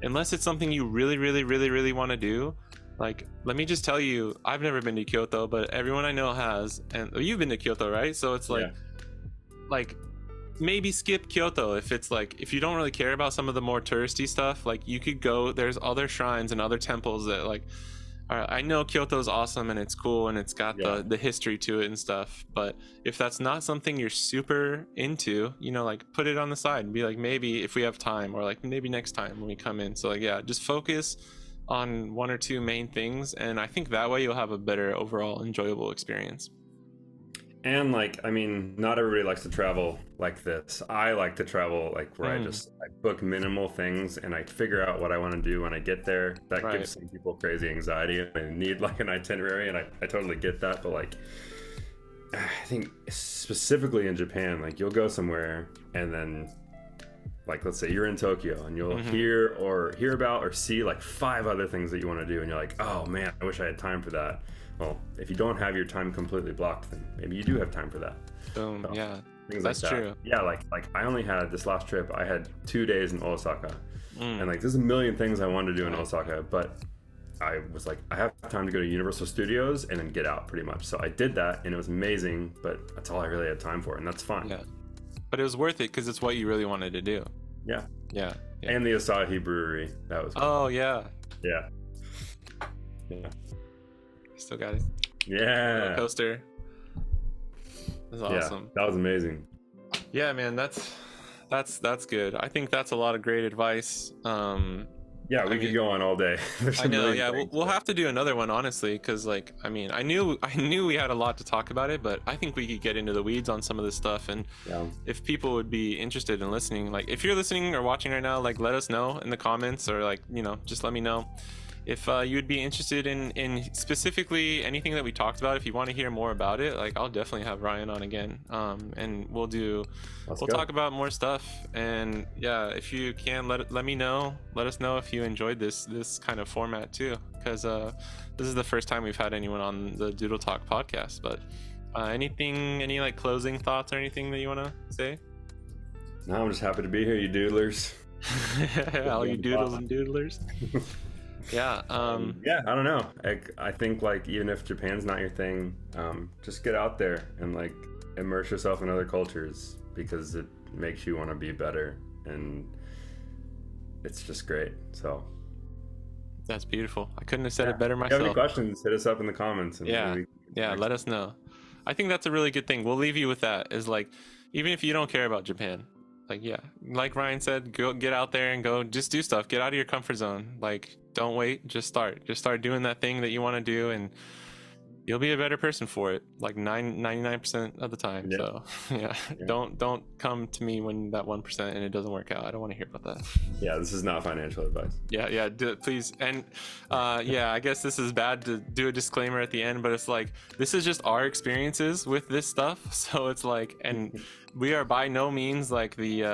unless it's something you really want to do, like let me just tell you, I've never been to Kyoto, but everyone I know has, and you've been to Kyoto, right? So it's like like maybe skip Kyoto if it's like, if you don't really care about some of the more touristy stuff. Like you could go, there's other shrines and other temples that like I know Kyoto's awesome and it's cool and it's got the history to it and stuff, but if that's not something you're super into, you know, like put it on the side and be like, maybe if we have time, or like maybe next time when we come in. So like, yeah, just focus on 1 or 2 main things, and I think that way you'll have a better overall enjoyable experience. And like, I mean, not everybody likes to travel like this. I like to travel like where I book minimal things and I figure out what I want to do when I get there. That gives some people crazy anxiety and they need like an itinerary, and I totally get that. But like, I think specifically in Japan, like you'll go somewhere and then like, let's say you're in Tokyo and you'll hear about or see like 5 other things that you want to do, and you're like, oh man, I wish I had time for that. Well, if you don't have your time completely blocked, then maybe you do have time for that. Boom. So, yeah, things that's like that. True. Yeah, like I only had this last trip, I had 2 days in Osaka, and like there's a million things I wanted to do in Osaka, but I was like, I have time to go to Universal Studios and then get out pretty much. So I did that and it was amazing, but that's all I really had time for, and that's fine. Yeah. But it was worth it because it's what you really wanted to do. Yeah. Yeah. And the Asahi Brewery. That was cool. Oh, yeah. Yeah. Still got it. Yeah. Coaster. That's awesome. Yeah, that was amazing. Yeah, man, that's good. I think that's a lot of great advice. Yeah, we could go on all day. I know. Yeah, we'll have to do another one, honestly, because like, I mean, I knew we had a lot to talk about it, but I think we could get into the weeds on some of this stuff. And if people would be interested in listening, like if you're listening or watching right now, like let us know in the comments, or like, you know, just let me know if you would be interested in specifically anything that we talked about. If you want to hear more about it, like I'll definitely have Ryan on again, and we'll talk about more stuff. And yeah, if you can, let us know if you enjoyed this kind of format too, because this is the first time we've had anyone on the Doodle Talk podcast. But any like closing thoughts or anything that you want to say? No, I'm just happy to be here, you doodlers. All you doodles and doodlers. Yeah. I don't know. I think like, even if Japan's not your thing, just get out there and like immerse yourself in other cultures, because it makes you want to be better, and it's just great. So that's beautiful. I couldn't have said it better myself. If you have any questions, hit us up in the comments. And let us know. I think that's a really good thing. We'll leave you with that, is like, even if you don't care about Japan, like, yeah, like Ryan said, go get out there and go just do stuff. Get out of your comfort zone. Like, don't wait, just start doing that thing that you want to do, and you'll be a better person for it, like 99% of the time. So don't come to me when that 1% and it doesn't work out. I don't want to hear about that. Yeah, this is not financial advice. Yeah, do it, please. And I guess this is bad to do a disclaimer at the end, but it's like, this is just our experiences with this stuff. So it's like, and we are by no means like the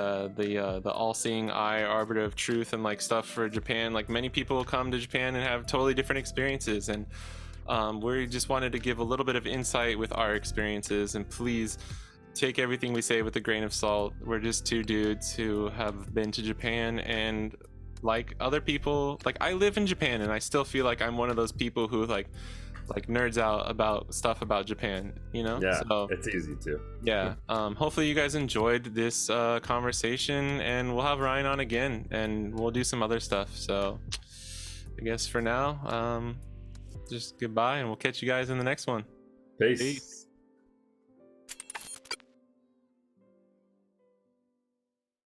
all-seeing eye, arbiter of truth and like stuff for Japan. Like, many people come to Japan and have totally different experiences, and We just wanted to give a little bit of insight with our experiences, and please take everything we say with a grain of salt. We're just two dudes who have been to Japan, and like other people, like I live in Japan and I still feel like I'm one of those people who like nerds out about stuff about Japan, you know? Yeah, so it's easy to. Yeah. Hopefully you guys enjoyed this conversation, and we'll have Ryan on again and we'll do some other stuff. So I guess for now, just goodbye, and we'll catch you guys in the next one. Peace. Peace.